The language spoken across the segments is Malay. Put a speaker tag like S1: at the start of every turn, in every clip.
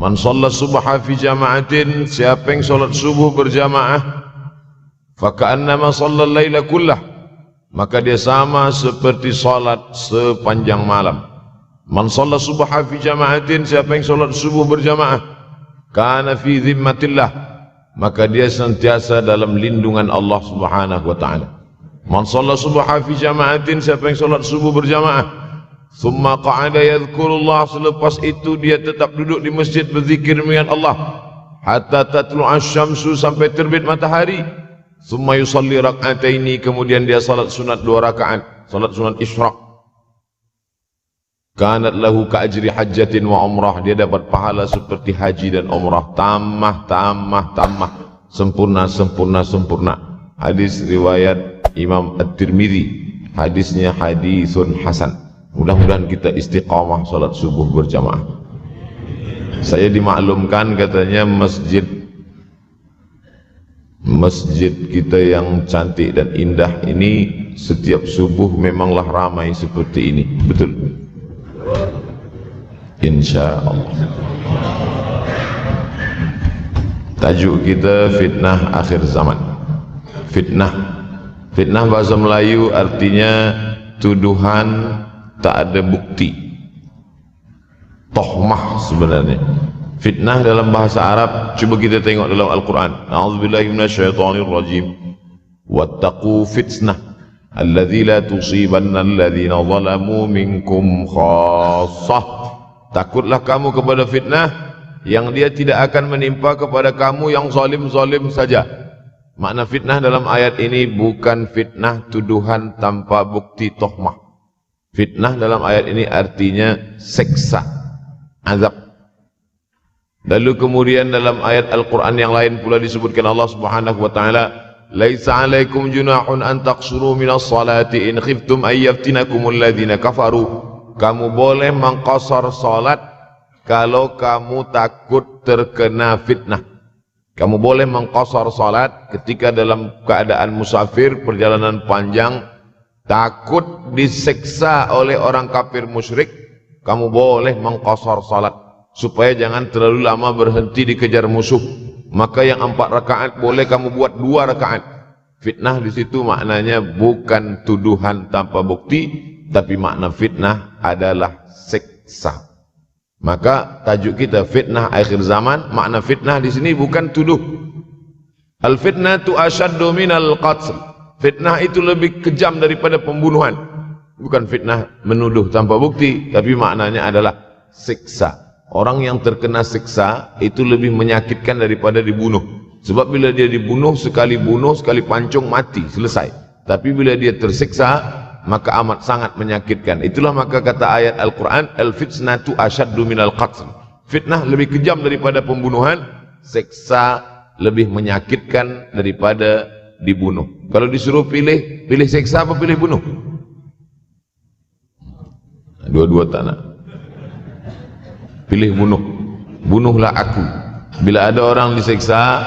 S1: Man shalla subha fi jama'atin, siapa yang salat subuh berjamaah, fa ka'annama shalla al-laila kullah, maka dia sama seperti salat sepanjang malam. Man shalla subha fi jama'atin, siapa yang salat subuh berjamaah, kana fi dhimmatillah, maka dia senantiasa dalam lindungan Allah Subhanahu wa taala. Man shalla subha fi jama'atin, siapa yang salat subuh berjamaah, thumma qa'ada yadhkurullah, selepas itu dia tetap duduk di masjid berzikir mengingat Allah, hatta tatlu'asy syamsu, sampai terbit matahari. Thumma yusalli rak'ataini, kemudian dia salat sunat 2 rakaat, salat sunat isyraq. Kanat lahu ka'ajri hajjatin wa umrah, dia dapat pahala seperti haji dan umrah, tamah, sempurna. Hadis riwayat Imam At-Tirmidzi, hadisnya hadisun hasan. Mudah-mudahan kita istiqamah salat subuh berjamaah. Saya dimaklumkan katanya masjid kita yang cantik dan indah ini setiap subuh memanglah ramai seperti ini. Betul? Insya Allah. Tajuk kita fitnah akhir zaman. Fitnah bahasa Melayu artinya tuduhan tak ada bukti. Tohmah sebenarnya. Fitnah dalam bahasa Arab, coba kita tengok dalam Al-Quran. A'udzubillahi minasyaitonirrajim. Wattaqu fitnah alladzi la tusibanna alladhina zalamu minkum khassah. Takutlah kamu kepada fitnah yang dia tidak akan menimpa kepada kamu yang zalim-zalim saja. Makna fitnah dalam ayat ini bukan fitnah tuduhan tanpa bukti tohmah. Fitnah dalam ayat ini artinya seksa, azab. Lalu kemudian dalam ayat Al-Quran yang lain pula disebutkan Allah Subhanahu wa taala, laisa 'alaikum junahun an taqsuru minas salati in khiftum ay yaftinakumul ladzina kafaru. Kamu boleh mengqasar salat kalau kamu takut terkena fitnah. Kamu boleh mengqasar salat ketika dalam keadaan musafir, perjalanan panjang, takut diseksa oleh orang kafir musyrik, kamu boleh mengqasar salat supaya jangan terlalu lama berhenti dikejar musuh. Maka yang 4 rakaat boleh kamu buat 2 rakaat. Fitnah di situ maknanya bukan tuduhan tanpa bukti, tapi makna fitnah adalah seksa. Maka tajuk kita fitnah akhir zaman, makna fitnah di sini bukan tuduh. Al fitnatu asyaddu minal qatl. Fitnah itu lebih kejam daripada pembunuhan. Bukan fitnah menuduh tanpa bukti, tapi maknanya adalah siksa. Orang yang terkena siksa itu lebih menyakitkan daripada dibunuh. Sebab bila dia dibunuh, sekali pancung mati, selesai. Tapi bila dia tersiksa, maka amat sangat menyakitkan. Itulah maka kata ayat Al-Quran, al-fitnatu asyaddu minal qatl. Fitnah lebih kejam daripada pembunuhan, siksa lebih menyakitkan daripada dibunuh. Kalau disuruh pilih siksa apa pilih bunuh? Dua-dua tak nak. Pilih bunuh. Bunuhlah aku. Bila ada orang disiksa,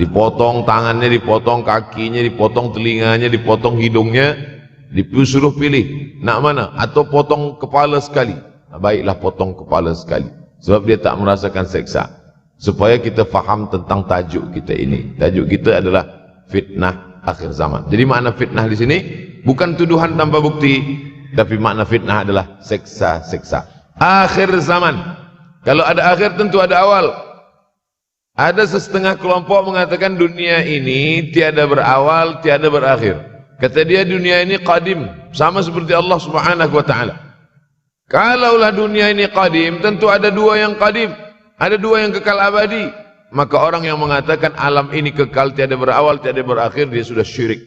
S1: dipotong tangannya, dipotong kakinya, dipotong telinganya, dipotong hidungnya, disuruh pilih nak mana, atau potong kepala sekali. Baiklah potong kepala sekali, sebab dia tak merasakan siksa. Supaya kita faham tentang tajuk kita ini. Tajuk kita adalah fitnah akhir zaman. Jadi makna fitnah di sini bukan tuduhan tanpa bukti, tapi makna fitnah adalah seksa-seksa. Akhir zaman. Kalau ada akhir tentu ada awal. Ada setengah kelompok mengatakan dunia ini tiada berawal, tiada berakhir. Kata dia dunia ini qadim, sama seperti Allah Subhanahu wa taala. Kalaulah dunia ini qadim, tentu ada 2 yang qadim, ada 2 yang kekal abadi. Maka orang yang mengatakan alam ini kekal, tiada berawal, tiada berakhir, dia sudah syirik.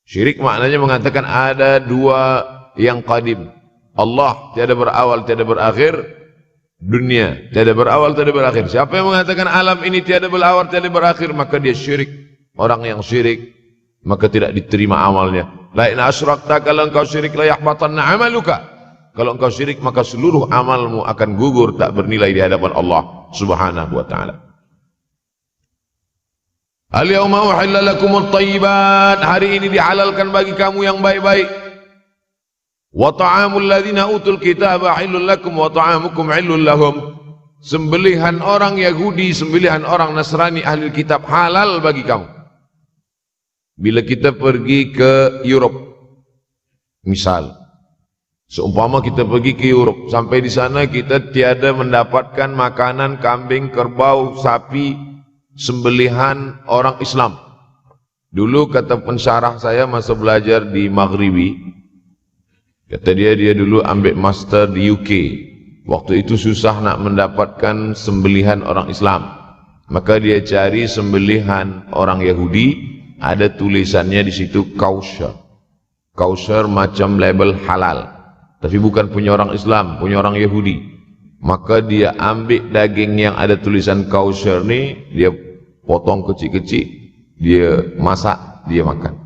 S1: Syirik maknanya mengatakan ada 2 yang qadim. Allah tiada berawal, tiada berakhir. Dunia tiada berawal, tiada berakhir. Siapa yang mengatakan alam ini tiada berawal, tiada berakhir, maka dia syirik. Orang yang syirik maka tidak diterima amalnya. La in asyrakta, kalau engkau syirik la yahbatanna amaluka. Kalau engkau syirik maka seluruh amalmu akan gugur, tak bernilai di hadapan Allah Subhanahu wa taala. Al-yawma uhilla lakumut thayyibat. Hari ini dihalalkan bagi kamu yang baik-baik. Wa ta'amul ladzina utul kitaba halal lakum wa ta'amukum halal lahum. sembelihan orang Yahudi, sembelihan orang Nasrani ahli kitab halal bagi kamu. Bila kita pergi ke Europe, misal, seumpama kita pergi ke Europe, sampai di sana kita tiada mendapatkan makanan kambing, kerbau, sapi, sembelihan orang Islam. Dulu kata pensyarah saya masa belajar di Maghribi, kata dia dulu ambil master di UK. Waktu itu susah nak mendapatkan sembelihan orang Islam. Maka dia cari sembelihan orang Yahudi, ada tulisannya di situ kosher. Kosher macam label halal. Tapi bukan punya orang Islam, punya orang Yahudi. Maka dia ambil daging yang ada tulisan kosher ni, dia potong kecil-kecil, dia masak, dia makan.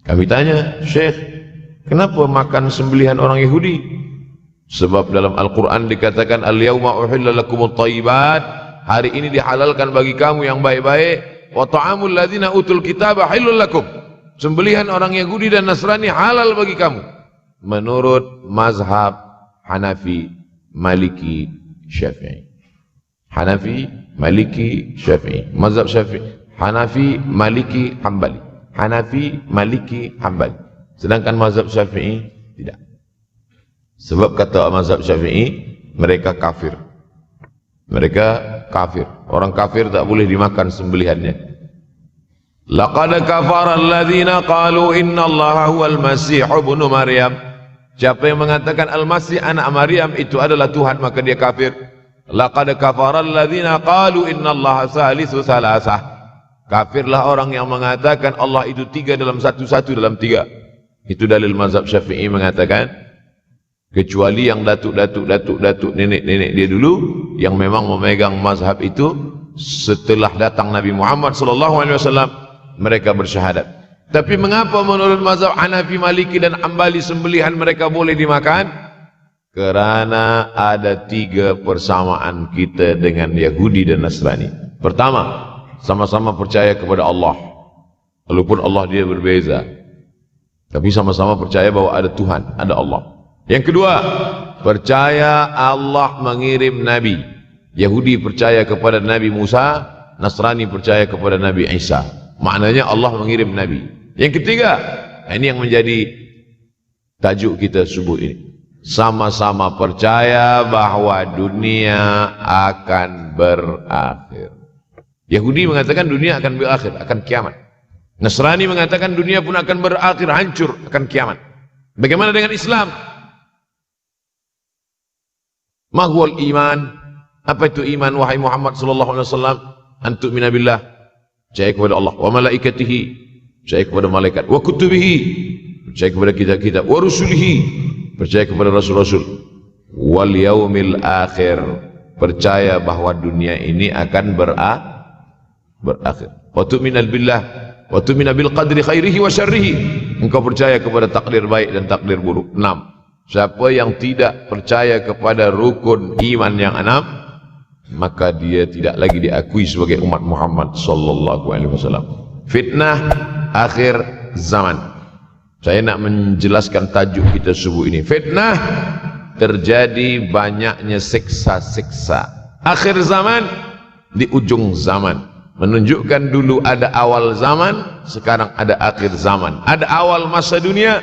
S1: Kami tanya, Syekh, kenapa makan sembelihan orang Yahudi? Sebab dalam Al-Quran dikatakan, Al-yawma uhilla lakumut thayyibat, hari ini dihalalkan bagi kamu yang baik-baik, wa ta'amul ladzina utul kitaba halal lakum, sembelihan orang Yahudi dan Nasrani halal bagi kamu. Menurut mazhab Hanafi, Maliki, Syafi'i. Hanafi, Maliki, Syafi'i. Mazhab Syafi'i, Hanafi, Maliki, Hambali. Hanafi, Maliki, Hambali. Sedangkan mazhab Syafi'i tidak. Sebab kata mazhab Syafi'i, mereka kafir. Mereka kafir. Orang kafir tak boleh dimakan sembelihannya. Laqad kafara alladhina qalu inna Allaha huwal Masih ibnu Maryam. Siapa yang mengatakan Al-Masih anak Maryam itu adalah Tuhan, maka dia kafir. Laqad kafara alladhina qalu inna Allaha salisu salasah. Kafirlah orang yang mengatakan Allah itu tiga dalam satu, satu dalam tiga. Itu dalil mazhab Syafi'i mengatakan, kecuali yang datuk nenek dia dulu yang memang memegang mazhab itu, setelah datang Nabi Muhammad SAW mereka bersyahadat. Tapi mengapa menurut mazhab Hanafi, Maliki dan Hambali sembelihan mereka boleh dimakan? Karena ada tiga persamaan kita dengan Yahudi dan Nasrani. Pertama, sama-sama percaya kepada Allah, walaupun Allah dia berbeza, tapi sama-sama percaya bahwa ada Tuhan, ada Allah. Yang kedua, percaya Allah mengirim Nabi. Yahudi percaya kepada Nabi Musa, Nasrani percaya kepada Nabi Isa. Maknanya Allah mengirim Nabi. Yang ketiga, ini yang menjadi tajuk kita subuh ini, sama-sama percaya bahwa dunia akan berakhir. Yahudi mengatakan dunia akan berakhir, akan kiamat. Nasrani mengatakan dunia pun akan berakhir, hancur, akan kiamat. Bagaimana dengan Islam? Ma huwal iman? Apa itu iman wahai Muhammad sallallahu alaihi wasallam? An tu'mina billah, percaya kepada Allah, wa malaikatihi, percaya kepada malaikat, wa kutubihi, percaya kepada kitab-kitab, wa rusulihi, percaya kepada rasul-rasul, wal yaumil akhir, percaya bahwa dunia ini akan berakhir. Wa tu'mina billah wa tu'mina bil qadri khairihi wa syarrihi, engkau percaya kepada takdir baik dan takdir buruk. 6. Siapa yang tidak percaya kepada rukun iman yang 6, maka dia tidak lagi diakui sebagai umat Muhammad sallallahu alaihi wasallam. Fitnah akhir zaman. Saya nak menjelaskan tajuk kita subuh ini. Fitnah, terjadi banyaknya siksa-siksa. Akhir zaman, di ujung zaman. Menunjukkan dulu ada awal zaman, sekarang ada akhir zaman. Ada awal masa dunia,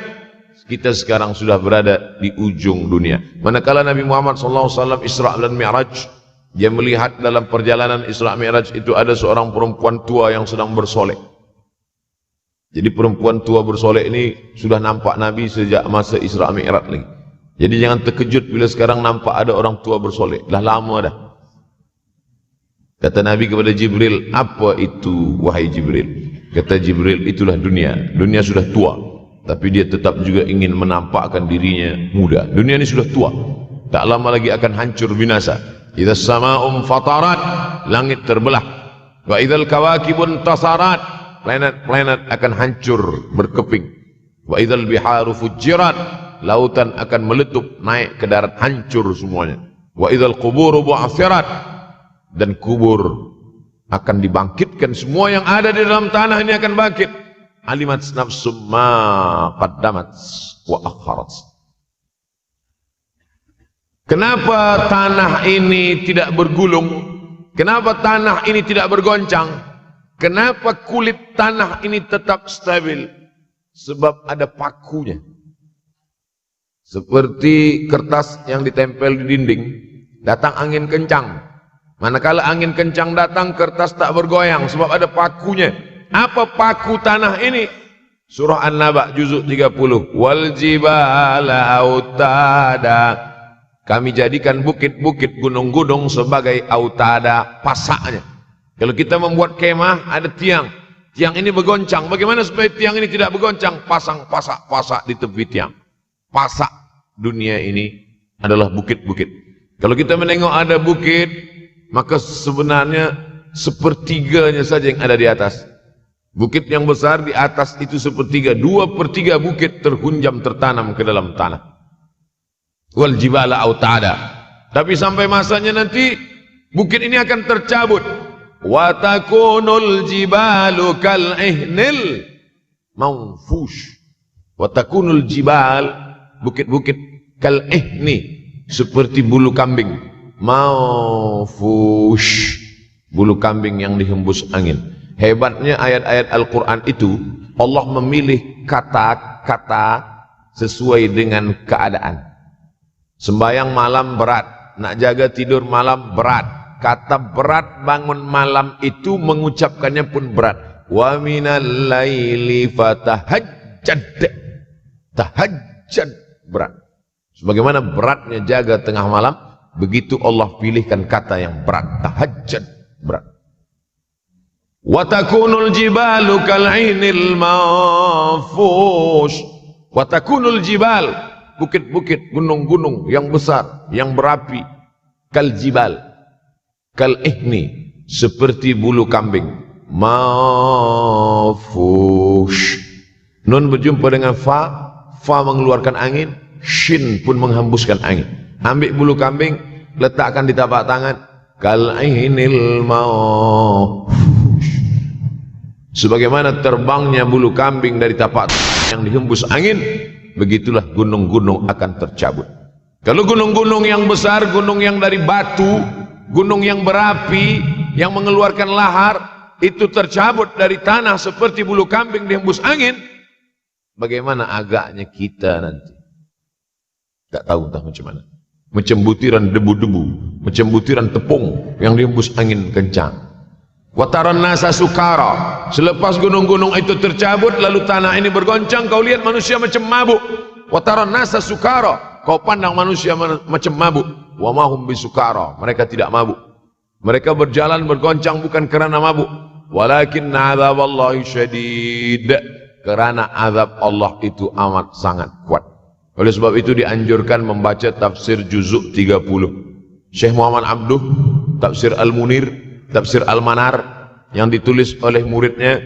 S1: kita sekarang sudah berada di ujung dunia. Manakala Nabi Muhammad SAW Isra dan Mi'raj, dia melihat dalam perjalanan Isra Mi'raj itu ada seorang perempuan tua yang sedang bersolek. Jadi perempuan tua bersolek ini sudah nampak Nabi sejak masa Isra Mi'raj lagi. Jadi jangan terkejut bila sekarang nampak ada orang tua bersolek. Dah lama dah. Kata Nabi kepada Jibril, apa itu wahai Jibril? Kata Jibril, itulah dunia. Dunia sudah tua, tapi dia tetap juga ingin menampakkan dirinya muda. Dunia ini sudah tua, tak lama lagi akan hancur binasa. Idza sama'um fatarat, langit terbelah. Wa idzal kawakibun tasarat, planet-planet akan hancur berkeping. Wa idzal biharu fujirat, lautan akan meletup naik ke darat, hancur semuanya. Wa idzal quburu bu'athirat, dan kubur akan dibangkitkan, semua yang ada di dalam tanah ini akan bangkit. Alimat nafsum ma qaddamat wa akharat. Kenapa tanah ini tidak bergulung? Kenapa tanah ini tidak bergoncang? Kenapa kulit tanah ini tetap stabil? Sebab ada pakunya. Seperti kertas yang ditempel di dinding, datang angin kencang. Manakala angin kencang datang, kertas tak bergoyang sebab ada pakunya. Apa paku tanah ini? Surah An-Naba juzuk 30. Wal jibala autada. Kami jadikan bukit-bukit, gunung-gunung sebagai autada, pasaknya. Kalau kita membuat kemah, ada tiang. Tiang ini bergoncang. Bagaimana supaya tiang ini tidak bergoncang? Pasang pasak-pasak di tepi tiang. Pasak dunia ini adalah bukit-bukit. Kalau kita menengok ada bukit, maka sebenarnya sepertiganya saja yang ada di atas. Bukit yang besar di atas itu sepertiga. 2/3 bukit terhunjam, tertanam ke dalam tanah. Wal jibala autada. Tapi sampai masanya nanti bukit ini akan tercabut. Wa takunul jibalu kal ihnil manfush. Wa takunul jibal, bukit-bukit kal ihni, seperti bulu kambing. Manfush, bulu kambing yang dihembus angin. Hebatnya ayat-ayat Al-Quran itu, Allah memilih kata-kata sesuai dengan keadaan. Sembayang malam berat, nak jaga tidur malam berat. Kata berat bangun malam itu mengucapkannya pun berat. Wa minal laili fatahajjad. Tahajjad berat. Sebagaimana beratnya jaga tengah malam, begitu Allah pilihkan kata yang berat. Tahajjad berat. Wa takunul jibalu kal'inil manfush. Wa takunul jibal, bukit-bukit, gunung-gunung yang besar, yang berapi, kal jibal, kal ihni, seperti bulu kambing. Manfush. Nun berjumpa dengan fa, fa mengeluarkan angin, shin pun menghembuskan angin. Ambil bulu kambing, letakkan di tapak tangan, kal ihnil manfush. Sebagaimana terbangnya bulu kambing dari tapak yang dihembus angin, begitulah gunung-gunung akan tercabut. Kalau gunung-gunung yang besar, gunung yang dari batu, gunung yang berapi, yang mengeluarkan lahar, itu tercabut dari tanah seperti bulu kambing dihembus angin, bagaimana agaknya kita nanti? Tak tahu entah macam mana. Macam butiran debu-debu, macam butiran tepung yang dihembus angin kencang. Wataran nasa sukara. Selepas gunung-gunung itu tercabut, lalu tanah ini bergoncang, kau lihat manusia macam mabuk. Wataran nasa sukara. Kau pandang manusia macam mabuk. Wa mahum bisukara. Mereka tidak mabuk. Mereka berjalan bergoncang bukan kerana mabuk. Walakin azab Allah syadid. Kerana azab Allah itu amat sangat kuat. Oleh sebab itu dianjurkan membaca tafsir juzuk 30. Syekh Muhammad Abduh, tafsir Al-Munir, tafsir Al-Manar yang ditulis oleh muridnya.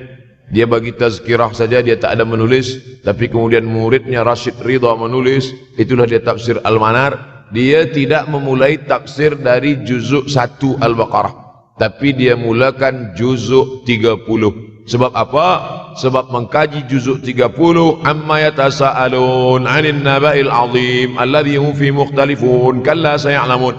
S1: Dia bagi tazkirah saja, dia tak ada menulis, tapi kemudian muridnya Rashid Ridha menulis. Itulah dia tafsir Al-Manar. Dia tidak memulai tafsir dari juzuk 1 Al-Baqarah, tapi dia mulakan juzuk 30. Sebab apa? Sebab mengkaji juzuk 30, amma yatasaalun 'anil naba'il 'azim alladhi hum fi mukhtalifun kalla saya'lamun,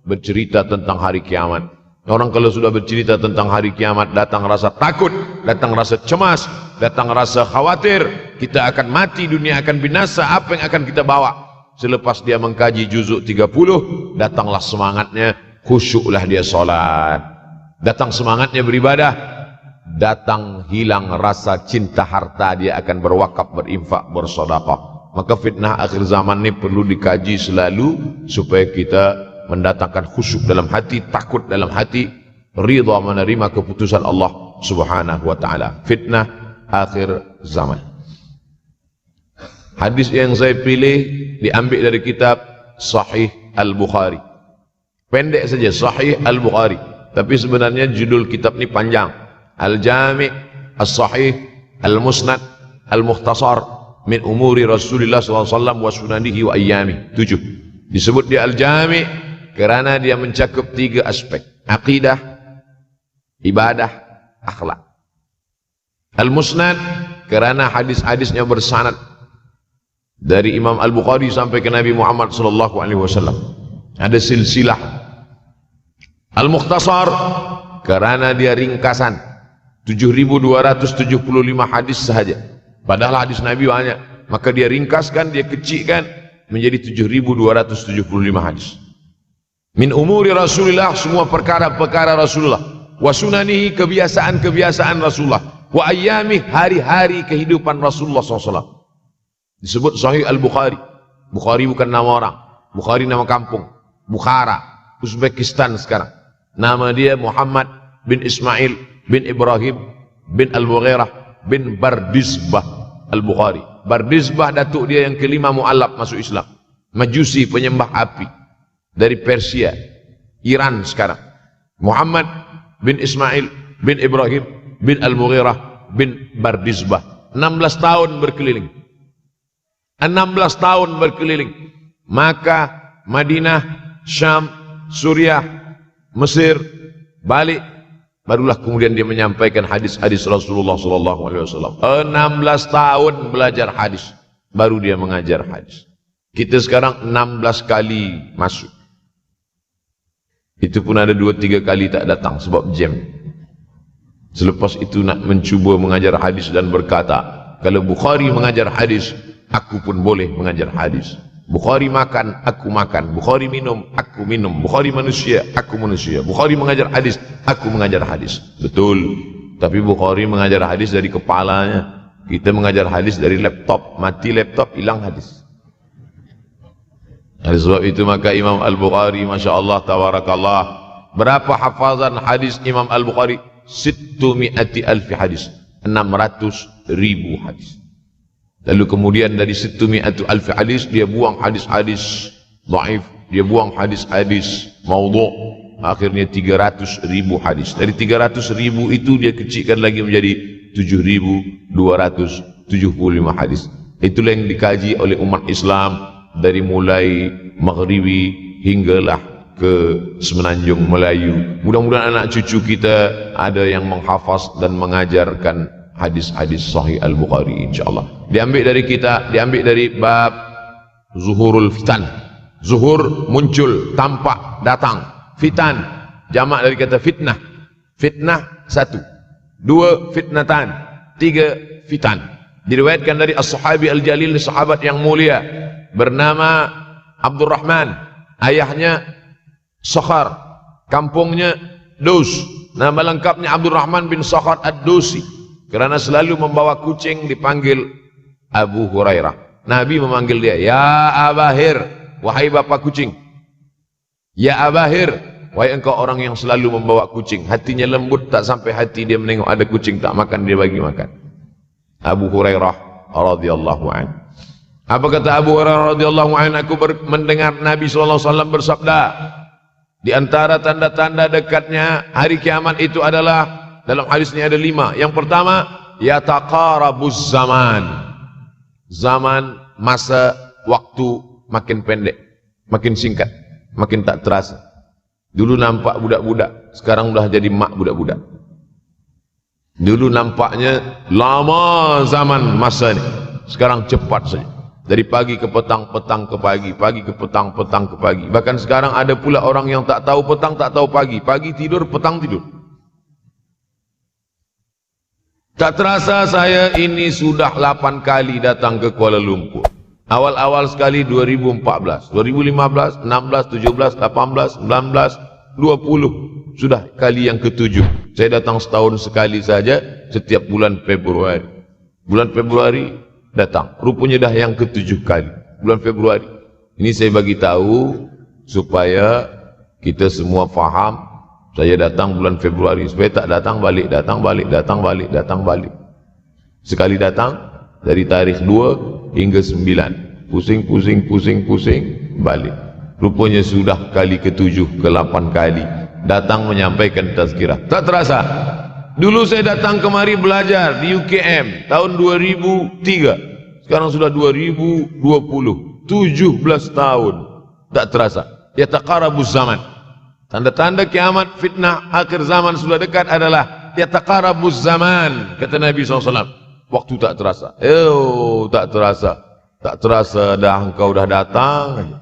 S1: bercerita tentang hari kiamat. Orang kalau sudah bercerita tentang hari kiamat, datang rasa takut, datang rasa cemas, datang rasa khawatir, kita akan mati, dunia akan binasa, apa yang akan kita bawa? Selepas dia mengkaji juzuk 30, datanglah semangatnya, khusyuklah dia solat. Datang semangatnya beribadah, datang hilang rasa cinta harta, dia akan berwakaf, berinfak, bersedekah. Maka fitnah akhir zaman ini perlu dikaji selalu supaya kita mendatangkan khusyuk dalam hati, takut dalam hati, ridha menerima keputusan Allah Subhanahu wa taala. Fitnah akhir zaman. Hadis yang saya pilih diambil dari kitab Sahih Al-Bukhari. Pendek saja, Sahih Al-Bukhari, tapi sebenarnya judul kitab ini panjang. Al-Jami' As-Sahih Al-Musnad Al-Mukhtasar min umuri Rasulullah SAW wa sunanihi wa ayyami. 7. Disebut dia Al-Jami' kerana dia mencakup 3 aspek: akidah, ibadah, akhlak. Al-Musnad kerana hadis-hadisnya bersanad dari Imam Al-Bukhari sampai ke Nabi Muhammad sallallahu alaihi wasallam. Ada silsilah Al-Mukhtasar karena dia ringkasan 7.275 hadis sahaja, padahal hadis Nabi banyak, maka dia ringkaskan, dia kecilkan menjadi 7.275 hadis. Min umuri Rasulullah, semua perkara-perkara Rasulullah, wa sunanihi, kebiasaan-kebiasaan Rasulullah, wa ayyamih, hari-hari kehidupan Rasulullah SAW. Disebut Sahih Al-Bukhari. Bukhari bukan nama orang, Bukhari nama kampung, Bukhara, Uzbekistan sekarang. Nama dia Muhammad bin Ismail bin Ibrahim bin Al-Mughirah bin Bardizbah Al-Bukhari. Bardizbah datuk dia yang kelima mu'allab masuk Islam, Majusi, penyembah api, dari Persia, Iran sekarang. Muhammad bin Ismail bin Ibrahim bin Al-Mughirah bin Bardizbah. 16 tahun berkeliling, 16 tahun berkeliling Makkah, Madinah, Syam, Suriah, Mesir, balik, barulah kemudian dia menyampaikan hadis-hadis Rasulullah SAW. 16 tahun belajar hadis, baru dia mengajar hadis. Kita sekarang 16 kali masuk, itu pun ada 2-3 kali tak datang sebab jam. Selepas itu nak mencuba mengajar hadis dan berkata, kalau Bukhari mengajar hadis, aku pun boleh mengajar hadis. Bukhari makan, aku makan. Bukhari minum, aku minum. Bukhari manusia, aku manusia. Bukhari mengajar hadis, aku mengajar hadis. Betul. Tapi Bukhari mengajar hadis dari kepalanya, kita mengajar hadis dari laptop. Mati laptop, hilang hadis. Oleh sebab itu maka Imam Al-Bukhari, Masya Allah, Tabarakallah, berapa hafazan hadis Imam Al-Bukhari? 600,000 hadis, 600,000 hadis. Lalu kemudian dari 600,000 hadis dia buang hadis-hadis dhaif, dia buang hadis-hadis maudhu', akhirnya 300,000 hadis. Dari 300,000 itu dia kecilkan lagi menjadi 7.275 hadis. Itulah yang dikaji oleh umat Islam dari mulai Maghribi hinggalah ke Semenanjung Melayu. Mudah-mudahan anak cucu kita ada yang menghafaz dan mengajarkan hadis-hadis Sahih Al-Bukhari, insyaAllah. Diambil dari kita, diambil dari bab Zuhurul Fitan. Zuhur, muncul, tampak, datang. Fitan, jamak dari kata fitnah. Fitnah 1, 2 fitnatan, 3 fitan. Diriwayatkan dari As-Sahabi Al-Jalil, sahabat yang mulia, bernama Abdurrahman, ayahnya Sakhar, kampungnya Dus. Nama lengkapnya Abdurrahman bin Sakhar Ad-Dusi. Kerana selalu membawa kucing dipanggil Abu Hurairah. Nabi memanggil dia, ya Abahir, wahai bapak kucing. Ya Abahir, wahai engkau orang yang selalu membawa kucing. Hatinya lembut, tak sampai hati dia menengok ada kucing tak makan, dia bagi makan. Abu Hurairah radhiyallahu anhu. Apa kata Abu Hurairah radhiyallahu anhu? Aku mendengar Nabi SAW bersabda, di antara tanda-tanda dekatnya hari kiamat itu adalah, dalam hadis ini ada 5. Yang pertama, yataqarabuz zaman. Zaman, masa, waktu makin pendek, makin singkat, makin tak terasa. Dulu nampak budak-budak, sekarang sudah jadi mak budak-budak. Dulu nampaknya lama zaman masa ini, sekarang cepat saja. Dari pagi ke petang, petang ke pagi, pagi ke petang, petang ke pagi. Bahkan sekarang ada pula orang yang tak tahu petang, tak tahu pagi. Pagi tidur, petang tidur. Tak terasa saya ini sudah 8 kali datang ke Kuala Lumpur. Awal-awal sekali 2014, 2015, 16, 17, 18, 19, 20. Sudah kali yang ke-7. Saya datang setahun sekali saja, setiap bulan Februari. Bulan Februari datang. Rupanya dah yang ke-7 kali. Bulan Februari. Ini saya bagi tahu supaya kita semua faham. Saya datang bulan Februari, supaya tak datang balik, datang balik, datang balik, datang balik. Sekali datang dari tarikh 2 hingga 9. Pusing, pusing, pusing, pusing, balik. Rupanya sudah kali ke-7, ke-8 kali datang menyampaikan tazkirah. Tak terasa. Dulu saya datang kemari belajar di UKM tahun 2003. Sekarang sudah 2020. 17 tahun. Tak terasa. Yataqarabuz zaman. Tanda-tanda kiamat, fitnah, akhir zaman sudah dekat adalah yataqarabuz zaman, kata Nabi SAW. Waktu tak terasa. Tak terasa. Tak terasa dah engkau dah datang.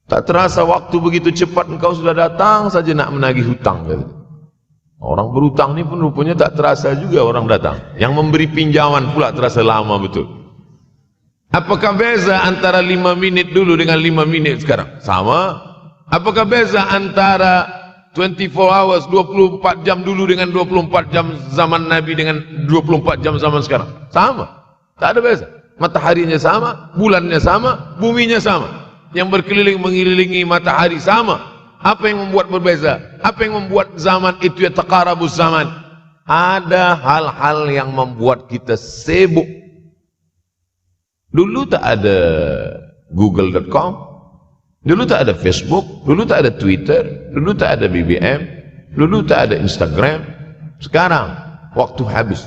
S1: Tak terasa waktu begitu cepat engkau sudah datang saja nak menagih hutang. Orang berhutang ni pun rupanya tak terasa juga orang datang. Yang memberi pinjaman pula terasa lama betul. Apakah beza antara 5 minit dulu dengan 5 minit sekarang? Sama. Apakah beza antara 24 hours, 24 jam dulu dengan 24 jam zaman Nabi dengan 24 jam zaman sekarang? Sama. Tak ada beza. Mataharinya sama, bulannya sama, buminya sama. Yang berkeliling mengelilingi matahari sama. Apa yang membuat berbeza? Apa yang membuat zaman itu ya taqarabuz zaman? Ada hal-hal yang membuat kita sibuk. Dulu tak ada google.com, dulu tak ada Facebook, dulu tak ada Twitter, dulu tak ada BBM, dulu tak ada Instagram. Sekarang waktu habis.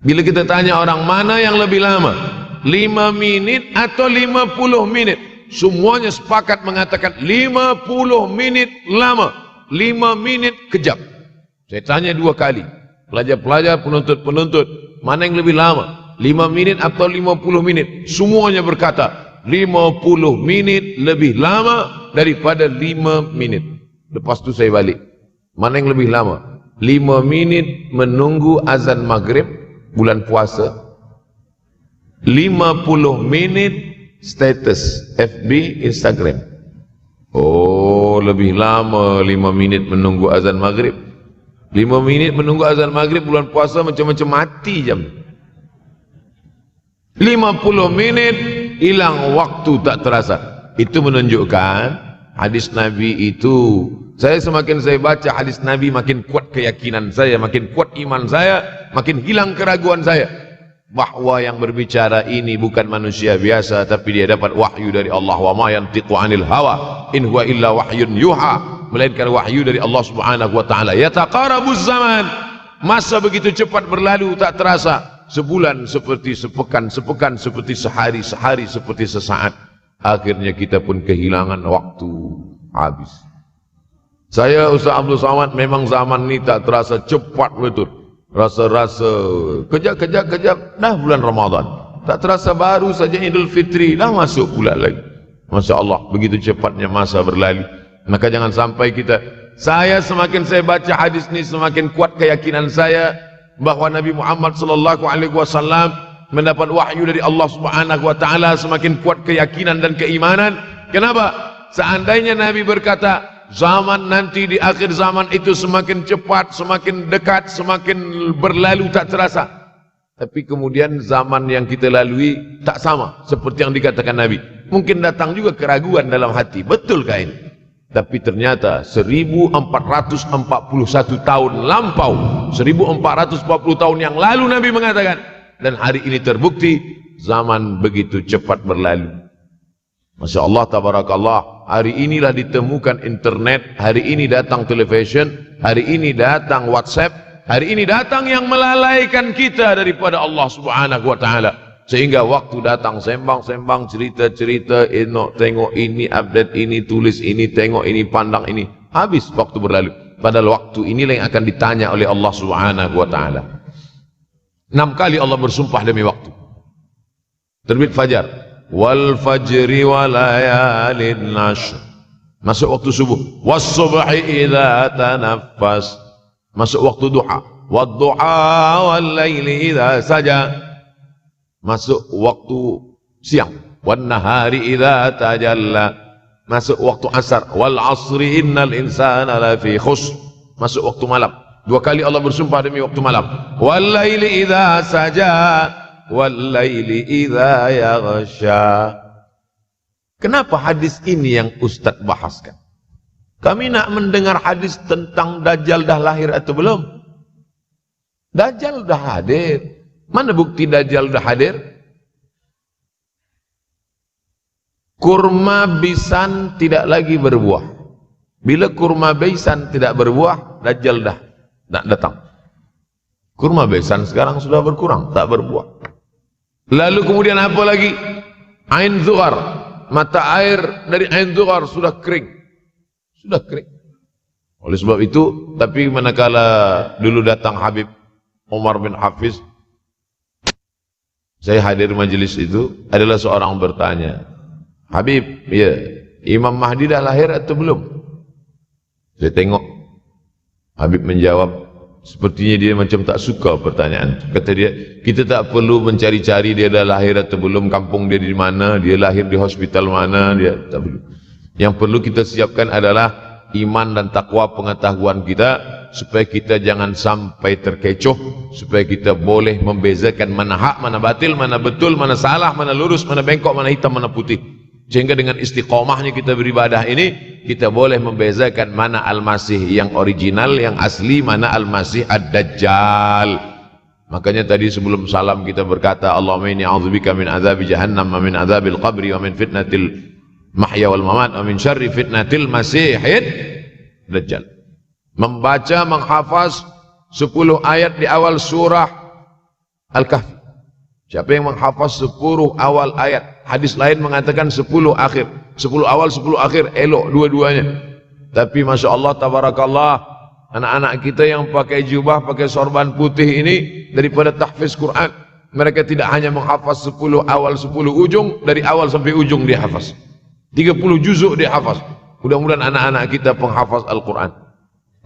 S1: Bila kita tanya orang mana yang lebih lama, 5 minit atau 50 menit, semuanya sepakat mengatakan 50 menit lama, 5 menit kejap. Saya tanya 2 kali, pelajar-pelajar, penuntut-penuntut, mana yang lebih lama, 5 minit atau 50 menit? Semuanya berkata 50 menit lebih lama daripada 5 menit. Lepas tu saya balik, mana yang lebih lama? 5 menit menunggu azan maghrib bulan puasa, 50 menit status FB, Instagram. Oh, lebih lama 5 minit menunggu azan maghrib. 5 minit menunggu azan maghrib bulan puasa macam-macam mati jam. 50 menit hilang waktu tak terasa. Itu menunjukkan hadis Nabi itu, semakin saya baca hadis Nabi makin kuat keyakinan saya, makin kuat iman saya, makin hilang keraguan saya bahwa yang berbicara ini bukan manusia biasa, tapi dia dapat wahyu dari Allah. Wa ma yantiqu 'anil hawa in huwa illa wahyun yuha, melainkan wahyu dari Allah Subhanahu wa taala. Yataqarabuz zaman, masa begitu cepat berlalu tak terasa. Sebulan seperti sepekan, sepekan seperti sehari, sehari seperti sesaat. Akhirnya kita pun kehilangan waktu, habis. Saya Ustaz Abdul Somad, memang zaman ini tak terasa cepat betul. Rasa-rasa kejap-kejap dah bulan Ramadan, tak terasa baru saja Idul Fitri dah masuk pula lagi. Masya Allah, begitu cepatnya masa berlalu. Maka jangan sampai semakin saya baca hadis ini, semakin kuat keyakinan saya bahwa Nabi Muhammad sallallahu alaihi wasallam mendapat wahyu dari Allah Subhanahu wa taala. Semakin kuat keyakinan dan keimanan. Kenapa? Seandainya Nabi berkata zaman nanti di akhir zaman itu semakin cepat, semakin dekat, semakin berlalu tak terasa. Tapi kemudian zaman yang kita lalui tak sama seperti yang dikatakan Nabi. Mungkin datang juga keraguan dalam hati, betulkah ini? Tapi ternyata 1441 tahun lampau, 1440 tahun yang lalu Nabi mengatakan, dan hari ini terbukti zaman begitu cepat berlalu. Masya Allah, tabarakallah. Hari inilah ditemukan internet, hari ini datang television, hari ini datang WhatsApp, hari ini datang yang melalaikan kita daripada Allah Subhanahu wa taala. Sehingga waktu datang sembang-sembang, cerita-cerita, tengok ini, update ini, tulis ini, tengok ini, pandang ini. Habis waktu berlalu. Padahal waktu inilah yang akan ditanya oleh Allah Subhanahu wa taala. 6 kali Allah bersumpah demi waktu. Terbit fajar, wal fajri wa layalin ashr, masuk waktu subuh. Was subhi idza tanaffas, masuk waktu duha. Wad duha wal laili idza saja, masuk waktu siang. Wan nahari idza tajalla, masuk waktu asar. Wal asri innal insana lafi khusr, masuk waktu malam. 2 kali Allah bersumpah demi waktu malam. Wal laili idza saja, wal laili idza yaghsha. Kenapa hadis ini yang Ustaz bahaskan? Kami nak mendengar hadis tentang Dajjal dah lahir atau belum? Dajjal dah hadir. Mana bukti Dajjal dah hadir? Kurma bisan tidak lagi berbuah. Bila kurma bisan tidak berbuah, Dajjal dah nak datang. Kurma bisan sekarang sudah berkurang, tak berbuah. Lalu kemudian apa lagi? Ain Zughar, mata air dari Ain Zughar sudah kering. Sudah kering. Oleh sebab itu, tapi manakala dulu datang Habib Umar bin Hafiz, saya hadir majelis itu, adalah seorang bertanya, Habib, ya, Imam Mahdi dah lahir atau belum? Saya tengok Habib menjawab, sepertinya dia macam tak suka pertanyaan. Kata dia, kita tak perlu mencari-cari dia dah lahir atau belum, kampung dia di mana, dia lahir di hospital mana, dia tak perlu. Yang perlu kita siapkan adalah iman dan takwa pengetahuan kita, supaya kita jangan sampai terkecoh, supaya kita boleh membezakan mana hak, mana batil, mana betul, mana salah, mana lurus, mana bengkok, mana hitam, mana putih. Sehingga dengan istiqomahnya kita beribadah ini, kita boleh membezakan mana Al-Masih yang original, yang asli, mana Al-Masih Ad-Dajjal. Makanya tadi sebelum salam kita berkata, Allahumma inni a'udzubika min azabi jahannam, wa min azabil qabri, wa min fitnatil mahya wal mamat, wa min syarri fitnatil masihid dajjal. Membaca, menghafaz 10 ayat di awal surah Al-Kahfi. Siapa yang menghafaz 10 awal ayat, hadis lain mengatakan 10 akhir, 10 awal 10 akhir, elok dua-duanya. Tapi Masya Allah, tabarakallah, anak-anak kita yang pakai jubah, pakai sorban putih ini, daripada tahfiz Quran, mereka tidak hanya menghafaz 10 awal 10 ujung, dari awal sampai ujung dia hafaz, 30 juzuk dia hafaz. Mudah-mudahan anak-anak kita penghafaz Al-Quran.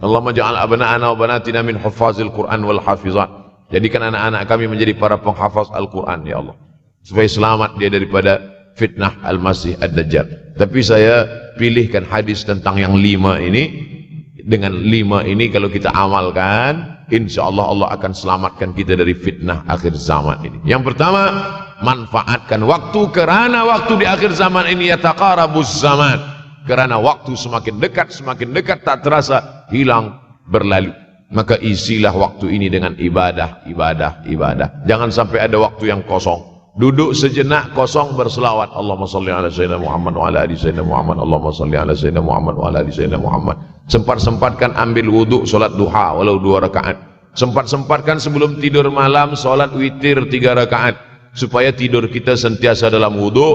S1: Allahumma ja'al abna'ana wa banatina min huffazil Quran wal hafizat. Jadikan anak-anak kami menjadi para penghafaz Al-Quran, ya Allah, supaya selamat dia daripada fitnah Al-Masih Ad-Dajjal. Tapi saya pilihkan hadis tentang yang 5 ini. Dengan 5 ini kalau kita amalkan, insya Allah Allah akan selamatkan kita dari fitnah akhir zaman ini. Yang pertama, manfaatkan waktu, kerana waktu di akhir zaman ini yataqarabuz zaman, kerana waktu semakin dekat tak terasa, hilang berlalu. Maka isilah waktu ini dengan ibadah. Jangan sampai ada waktu yang kosong. Duduk sejenak kosong berselawat, Allahumma salli ala sayyidina Muhammad wa ala ali sayyidina Muhammad, Allahumma salli ala sayyidina Muhammad wa ala ali sayyidina Muhammad. Sempat-sempatkan ambil wudhu, solat duha walau 2 rakaat. Sempat-sempatkan sebelum tidur malam solat witir 3 rakaat, supaya tidur kita sentiasa dalam wudhu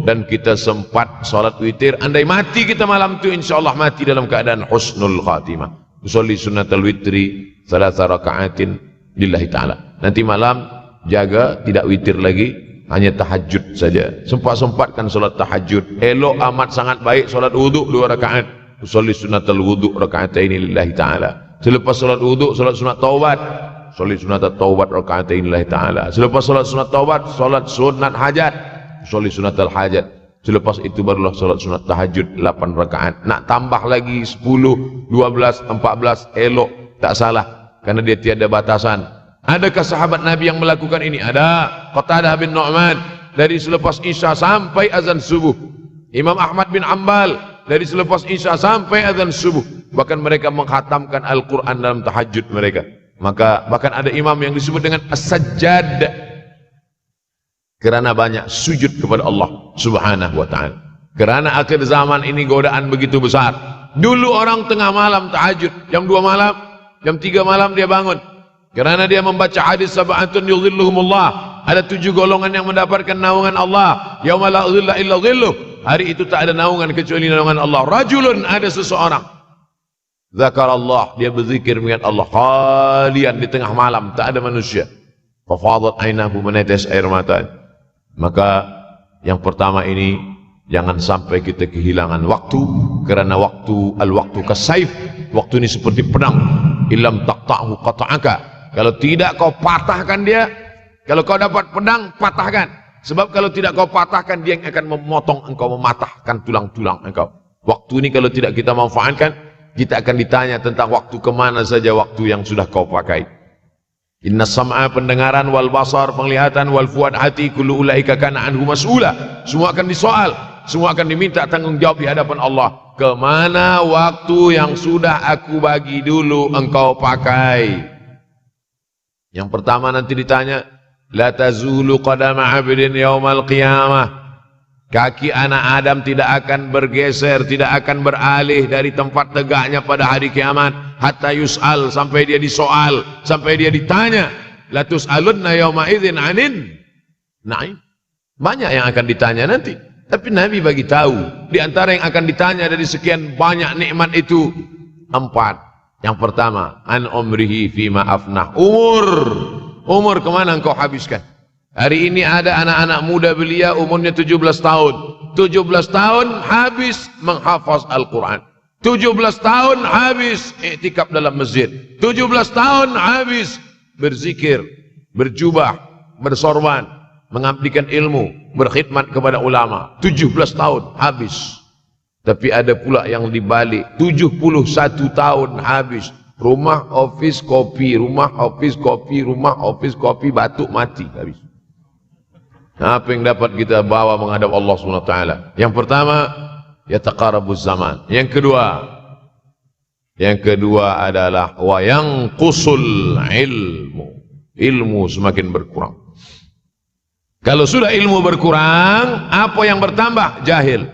S1: dan kita sempat solat witir. Andai mati kita malam itu, insyaallah mati dalam keadaan husnul khatimah. Usolli sunnatal witri 3 rakaatin lillahi ta'ala. Nanti malam jaga tidak witir lagi, hanya tahajud saja. Sempat-sempatkan solat tahajud. Elok amat sangat baik solat wudhu 2 rakaat. Usolli sunnatal wudhu rakaatain lillahi ta'ala. Selepas solat wudhu, solat sunat taubat. Solat sunat taubat rakaatain lillahi ta'ala. Selepas solat sunat taubat, solat sunat hajat. Usolli sunatal hajat. Selepas itu barulah solat sunat tahajud 8 rakaat. Nak tambah lagi 10, 12, 14, elok, tak salah, karena dia tiada batasan. Adakah sahabat Nabi yang melakukan ini? Ada. Qatadah bin Nu'man, dari selepas Isya sampai azan subuh. Imam Ahmad bin Ambal, dari selepas Isya sampai azan subuh. Bahkan mereka menghatamkan Al-Quran dalam tahajud mereka. Maka bahkan ada imam yang disebut dengan As-Sajjad, kerana banyak sujud kepada Allah Subhanahu wa ta'ala. Kerana akhir zaman ini godaan begitu besar. Dulu orang tengah malam tahajud, jam 2 malam, jam 3 malam dia bangun, kerana dia membaca hadis sab'atun yudhilluhumullah. Ada 7 golongan yang mendapatkan naungan Allah, yauma la dhilla illa dhilluh. Hari itu tak ada naungan kecuali naungan Allah. Rajulun, ada seseorang, zakarallah, dia berzikir mengingat Allah, khalian, di tengah malam tak ada manusia, fafadat ainahu, menetes air mata. Maka yang pertama ini, jangan sampai kita kehilangan waktu, kerana waktu, al-waktu kasaif, waktu ini seperti pedang, ilam taqta'hu qata'aka. Kalau tidak kau patahkan dia, kalau kau dapat pedang, patahkan. Sebab kalau tidak kau patahkan, dia yang akan memotong engkau, mematahkan tulang-tulang engkau. Waktu ini kalau tidak kita manfaatkan, kita akan ditanya tentang waktu, kemana saja waktu yang sudah kau pakai. Inna sam'a, pendengaran, wal basar, penglihatan, wal fuad, hati, kullu ulaika kana anhu mas'ula. Semua akan disoal, semua akan diminta tanggungjawab di hadapan Allah. Kemana waktu yang sudah aku bagi dulu engkau pakai? Yang pertama nanti ditanya, la tazulu qadama 'abdin yaumal qiyamah. Kaki anak Adam tidak akan bergeser, tidak akan beralih dari tempat tegaknya pada hari kiamat, hatta yus'al, sampai dia disoal, sampai dia ditanya. La tus'alunna yauma idzin 'anin na'im. Banyak yang akan ditanya nanti, tapi Nabi bagi tahu di antara yang akan ditanya dari sekian banyak nikmat itu 4. Yang pertama, an umrihi fima afnah. Umur kemana engkau habiskan? Hari ini ada anak-anak muda belia umurnya 17 tahun, 17 tahun habis menghafaz Al-Quran. 17 tahun habis iktikaf dalam masjid. 17 tahun habis berzikir, berjubah, bersorban, mengabdikan ilmu, berkhidmat kepada ulama. 17 tahun habis. Tapi ada pula yang dibalik, 71 tahun habis. Rumah, office, kopi, rumah, office, kopi, rumah, office, kopi, batuk, mati habis. Apa yang dapat kita bawa menghadap Allah SWT? Yang pertama, yataqarabuz zaman. Yang kedua adalah wa yanqusul ilmu. Ilmu semakin berkurang. Kalau sudah ilmu berkurang, apa yang bertambah? Jahil.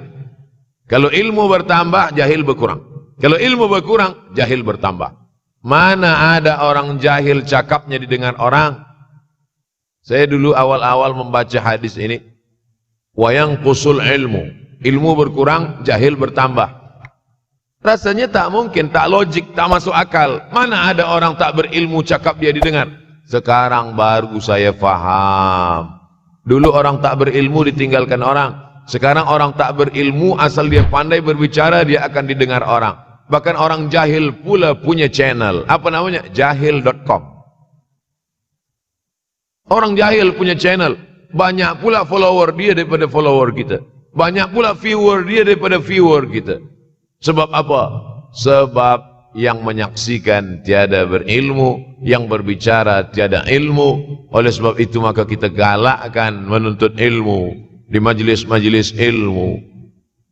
S1: Kalau ilmu bertambah, jahil berkurang. Kalau ilmu berkurang, jahil bertambah. Mana ada orang jahil cakapnya didengar orang? Saya dulu awal-awal membaca hadis ini, wa yanqusul ilmu. Ilmu berkurang, jahil bertambah. Rasanya tak mungkin, tak logik, tak masuk akal. Mana ada orang tak berilmu cakap dia didengar? Sekarang baru saya faham. Dulu orang tak berilmu ditinggalkan orang. Sekarang orang tak berilmu asal dia pandai berbicara dia akan didengar orang. Bahkan orang jahil pula punya channel. Apa namanya? Jahil.com. Orang jahil punya channel. Banyak pula follower dia daripada follower kita. Banyak pula viewer dia daripada viewer kita. Sebab apa? Sebab yang menyaksikan tiada berilmu, yang berbicara tiada ilmu. Oleh sebab itu maka kita galakkan menuntut ilmu di majlis-majlis ilmu.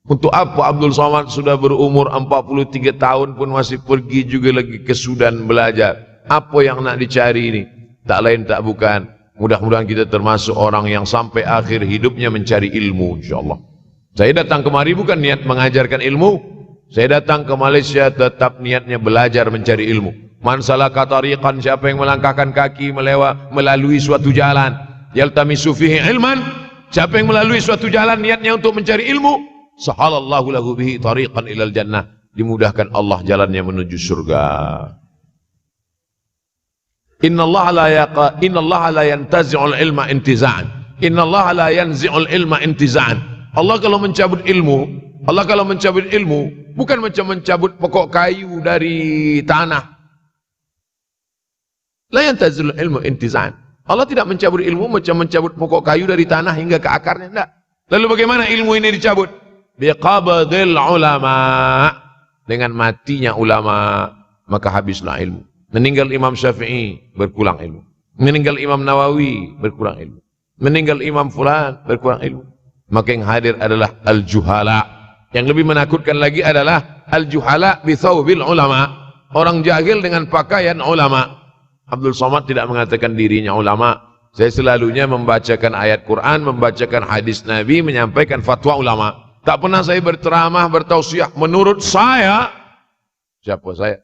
S1: Untuk apa Abdul Somad sudah berumur 43 tahun pun masih pergi juga lagi ke Sudan belajar? Apa yang nak dicari ini? Tak lain tak bukan, mudah-mudahan kita termasuk orang yang sampai akhir hidupnya mencari ilmu, insyaAllah. Saya datang kemari bukan niat mengajarkan ilmu. Saya datang ke Malaysia tetap niatnya belajar mencari ilmu. Man salaka tariqan, siapa yang melangkahkan kaki melalui suatu jalan, yaltamisu fihi ilman, siapa yang melalui suatu jalan niatnya untuk mencari ilmu, sahalallahu lahu bihi tariqan ilal jannah, dimudahkan Allah jalannya menuju surga. Innallaha la yantazi'ul ilma intiza'an. Innallaha la yanzi'ul ilma intiza'an. Allah kalau mencabut ilmu, bukan macam mencabut pokok kayu dari tanah. La yantazi'ul ilmu intiza'an. Allah tidak mencabut ilmu macam mencabut pokok kayu dari tanah hingga ke akarnya, tidak. Lalu bagaimana ilmu ini dicabut? Biqabdil ulama. Dengan matinya ulama, maka habislah ilmu. Meninggal Imam Syafi'i, berkurang ilmu. Meninggal Imam Nawawi, berkurang ilmu. Meninggal Imam Fulan, berkurang ilmu. Maka yang hadir adalah al-juhala. Yang lebih menakutkan lagi adalah al-juhala bi thawbil ulama. Orang jahil dengan pakaian ulama. Abdul Somad tidak mengatakan dirinya ulama. Saya selalunya membacakan ayat Quran, membacakan hadis Nabi, menyampaikan fatwa ulama. Tak pernah saya berceramah, bertausiah. Menurut saya, siapa saya?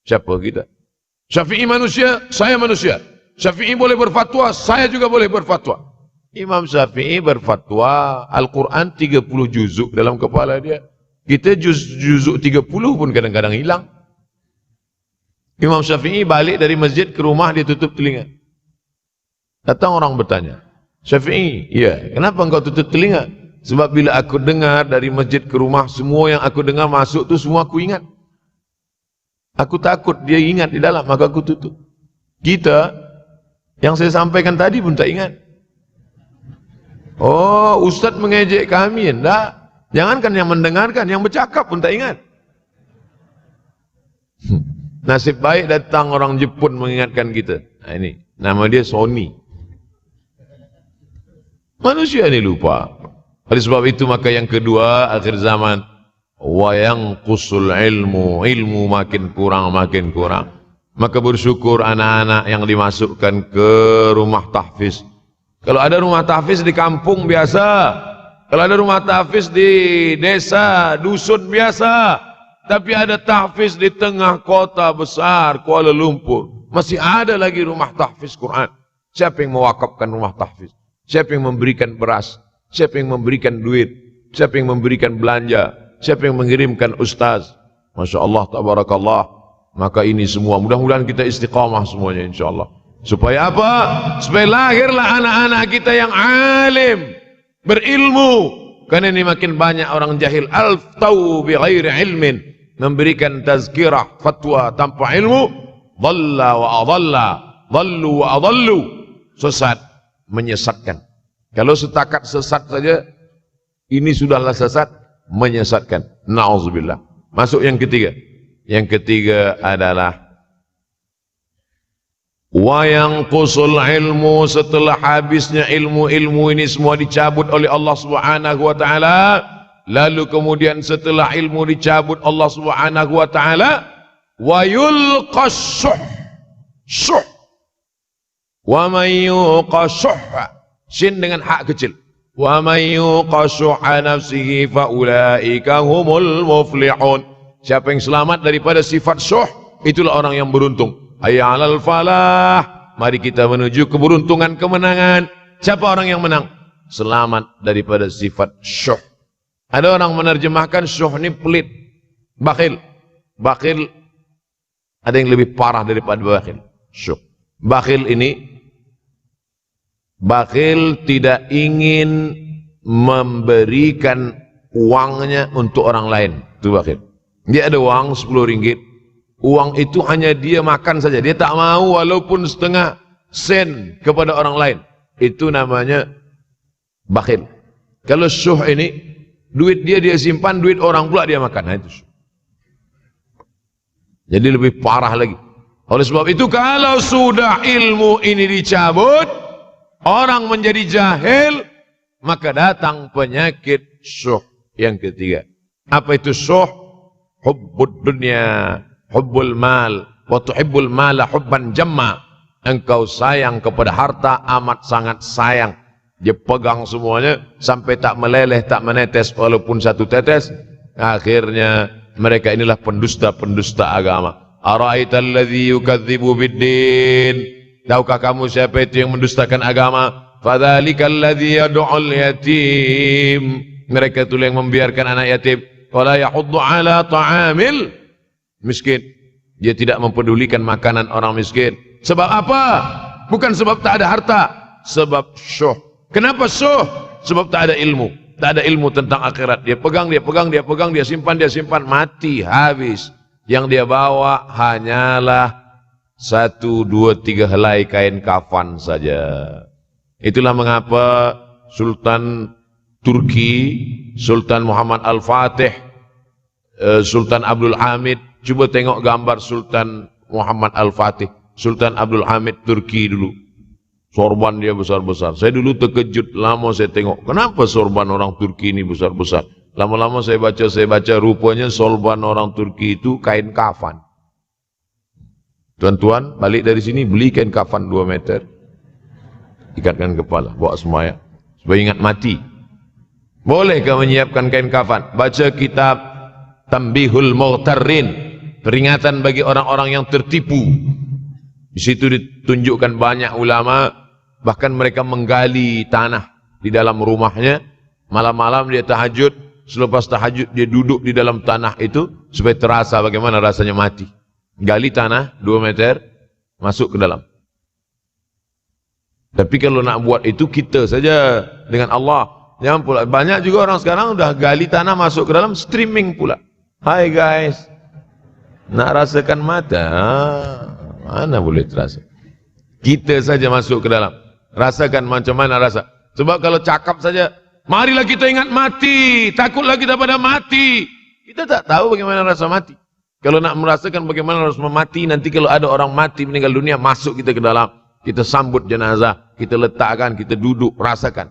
S1: Siapa kita? Syafi'i manusia, saya manusia. Syafi'i boleh berfatwa, saya juga boleh berfatwa. Imam Syafi'i berfatwa, Al-Quran 30 juzuk dalam kepala dia. Kita juzuk 30 pun kadang-kadang hilang. Imam Syafi'i balik dari masjid ke rumah, dia tutup telinga. Datang orang bertanya, Syafi'i, iya, kenapa engkau tutup telinga? Sebab bila aku dengar dari masjid ke rumah, semua yang aku dengar masuk tu semua aku ingat. Aku takut dia ingat di dalam, maka aku tutup. Kita, yang saya sampaikan tadi pun tak ingat. Oh, Ustaz mengejek kami, enggak. Jangankan yang mendengarkan, yang bercakap pun tak ingat. Nasib baik datang orang Jepun mengingatkan kita. Nah, ini, nama dia Sony. Manusia ini lupa. Oleh sebab itu maka yang kedua, akhir zaman, wa yanqusul ilmu, ilmu makin kurang. Maka bersyukur anak-anak yang dimasukkan ke rumah tahfiz. Kalau ada rumah tahfiz di kampung biasa, kalau ada rumah tahfiz di desa, dusun biasa, tapi ada tahfiz di tengah kota besar Kuala Lumpur, masih ada lagi rumah tahfiz Quran. Siapa yang mewakafkan rumah tahfiz? Siapa yang memberikan beras? Siapa yang memberikan duit? Siapa yang memberikan belanja? Siapa yang mengirimkan ustaz? Masya Allah, tabarakallah. Maka ini semua, mudah-mudahan kita istiqamah semuanya insyaAllah. Supaya apa? Supaya lahirlah anak-anak kita yang alim, berilmu. Karena ini makin banyak orang jahil. Al-tau bi ghairi ilmin, memberikan tazkirah, fatwa tanpa ilmu. Dhalla wa adalla, dhallu wa adallu, sesat, menyesatkan. Kalau setakat sesat saja, ini sudahlah sesat, menyesatkan. Na'udzubillah. Masuk yang ketiga. Yang ketiga adalah wa yanqusul ilmu, setelah habisnya ilmu-ilmu ini semua dicabut oleh Allah Subhanahu wa taala, lalu kemudian setelah ilmu dicabut Allah Subhanahu wa taala, wa yulqas syuh, wa may yuqashuh, sin dengan hak kecil, wa may yuqashuh nafsihi fa ulaika humul muflihun. Siapa yang selamat daripada sifat syuh, itulah orang yang beruntung. Hayya 'alal falah, mari kita menuju keberuntungan, kemenangan. Siapa orang yang menang? Selamat daripada sifat syuh. Ada orang menerjemahkan syuh ini pelit, bakhil. Bakhil ada yang lebih parah daripada bakhil. Syuh. Bakhil ini, bakhil tidak ingin memberikan uangnya untuk orang lain. Itu bakhil. Dia ada uang 10 ringgit. Uang itu hanya dia makan saja. Dia tak mau walaupun setengah sen kepada orang lain. Itu namanya bakhil. Kalau syuh ini, duit dia simpan, duit orang pula dia makan. Nah, itu syuh. Jadi lebih parah lagi. Oleh sebab itu, kalau sudah ilmu ini dicabut, orang menjadi jahil, maka datang penyakit syuh yang ketiga. Apa itu syuh? Hubbud dunya, hubbul mal, wa tuhibbul mala hubban jamma. Engkau sayang kepada harta, amat sangat sayang. Dia pegang semuanya sampai tak meleleh, tak menetes walaupun satu tetes. Akhirnya mereka inilah pendusta-pendusta agama. Ara'aital ladzi yukadzibu biddin. Tahukah kamu siapa itu yang mendustakan agama? Fadzalikal ladzi yad'ul yatim. Mereka itu yang membiarkan anak yatim. Wala yahuddu ala ta'amil miskin. Dia tidak mempedulikan makanan orang miskin. Sebab apa? Bukan sebab tak ada harta, sebab syuh. Kenapa syuh? Sebab tak ada ilmu. Tak ada ilmu tentang akhirat. Dia pegang, dia simpan, mati, habis. Yang dia bawa hanyalah 1, 2, 3 helai kain kafan saja. Itulah mengapa Sultan Turki, Sultan Muhammad Al-Fatih, Sultan Abdul Hamid. Cuba tengok gambar Sultan Muhammad Al-Fatih, Sultan Abdul Hamid Turki dulu. Sorban dia besar-besar. Saya dulu terkejut, lama saya tengok. Kenapa sorban orang Turki ini besar-besar? Lama-lama saya baca, rupanya sorban orang Turki itu kain kafan. Tuan-tuan, balik dari sini, beli kain kafan 2 meter. Ikatkan kepala, bawa sembahyang. Supaya ingat mati. Bolehkah menyiapkan kain kafan? Baca kitab Tambihul Mughtarrin, peringatan bagi orang-orang yang tertipu. Di situ ditunjukkan banyak ulama, bahkan mereka menggali tanah di dalam rumahnya. Malam-malam dia tahajud, selepas tahajud dia duduk di dalam tanah itu supaya terasa bagaimana rasanya mati. Gali tanah 2 meter, masuk ke dalam. Tapi kalau nak buat itu kita saja dengan Allah. Jangan pula, banyak juga orang sekarang udah gali tanah masuk ke dalam, streaming pula. Hai guys, nak rasakan mata? Mana boleh terasa? Kita saja masuk ke dalam, rasakan macam mana rasa. Sebab kalau cakap saja, marilah kita ingat mati, takutlah kita pada mati. Kita tak tahu bagaimana rasa mati. Kalau nak merasakan bagaimana rasa mati, nanti kalau ada orang mati meninggal dunia, masuk kita ke dalam, kita sambut jenazah, kita letakkan, kita duduk, rasakan.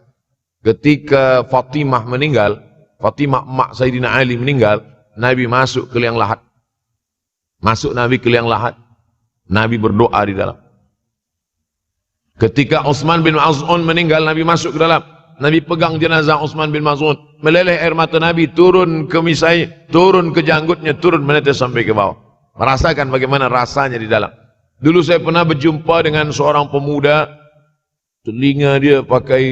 S1: Ketika Fatimah meninggal, Fatimah emak Sayyidina Ali meninggal, Nabi masuk ke liang lahat. Masuk Nabi ke liang lahat. Nabi berdoa di dalam. Ketika Utsman bin Maz'un meninggal, Nabi masuk ke dalam. Nabi pegang jenazah Utsman bin Maz'un. Meleleh air mata Nabi, turun ke misai, turun ke janggutnya, turun menetes sampai ke bawah. Merasakan bagaimana rasanya di dalam. Dulu saya pernah berjumpa dengan seorang pemuda, telinga dia pakai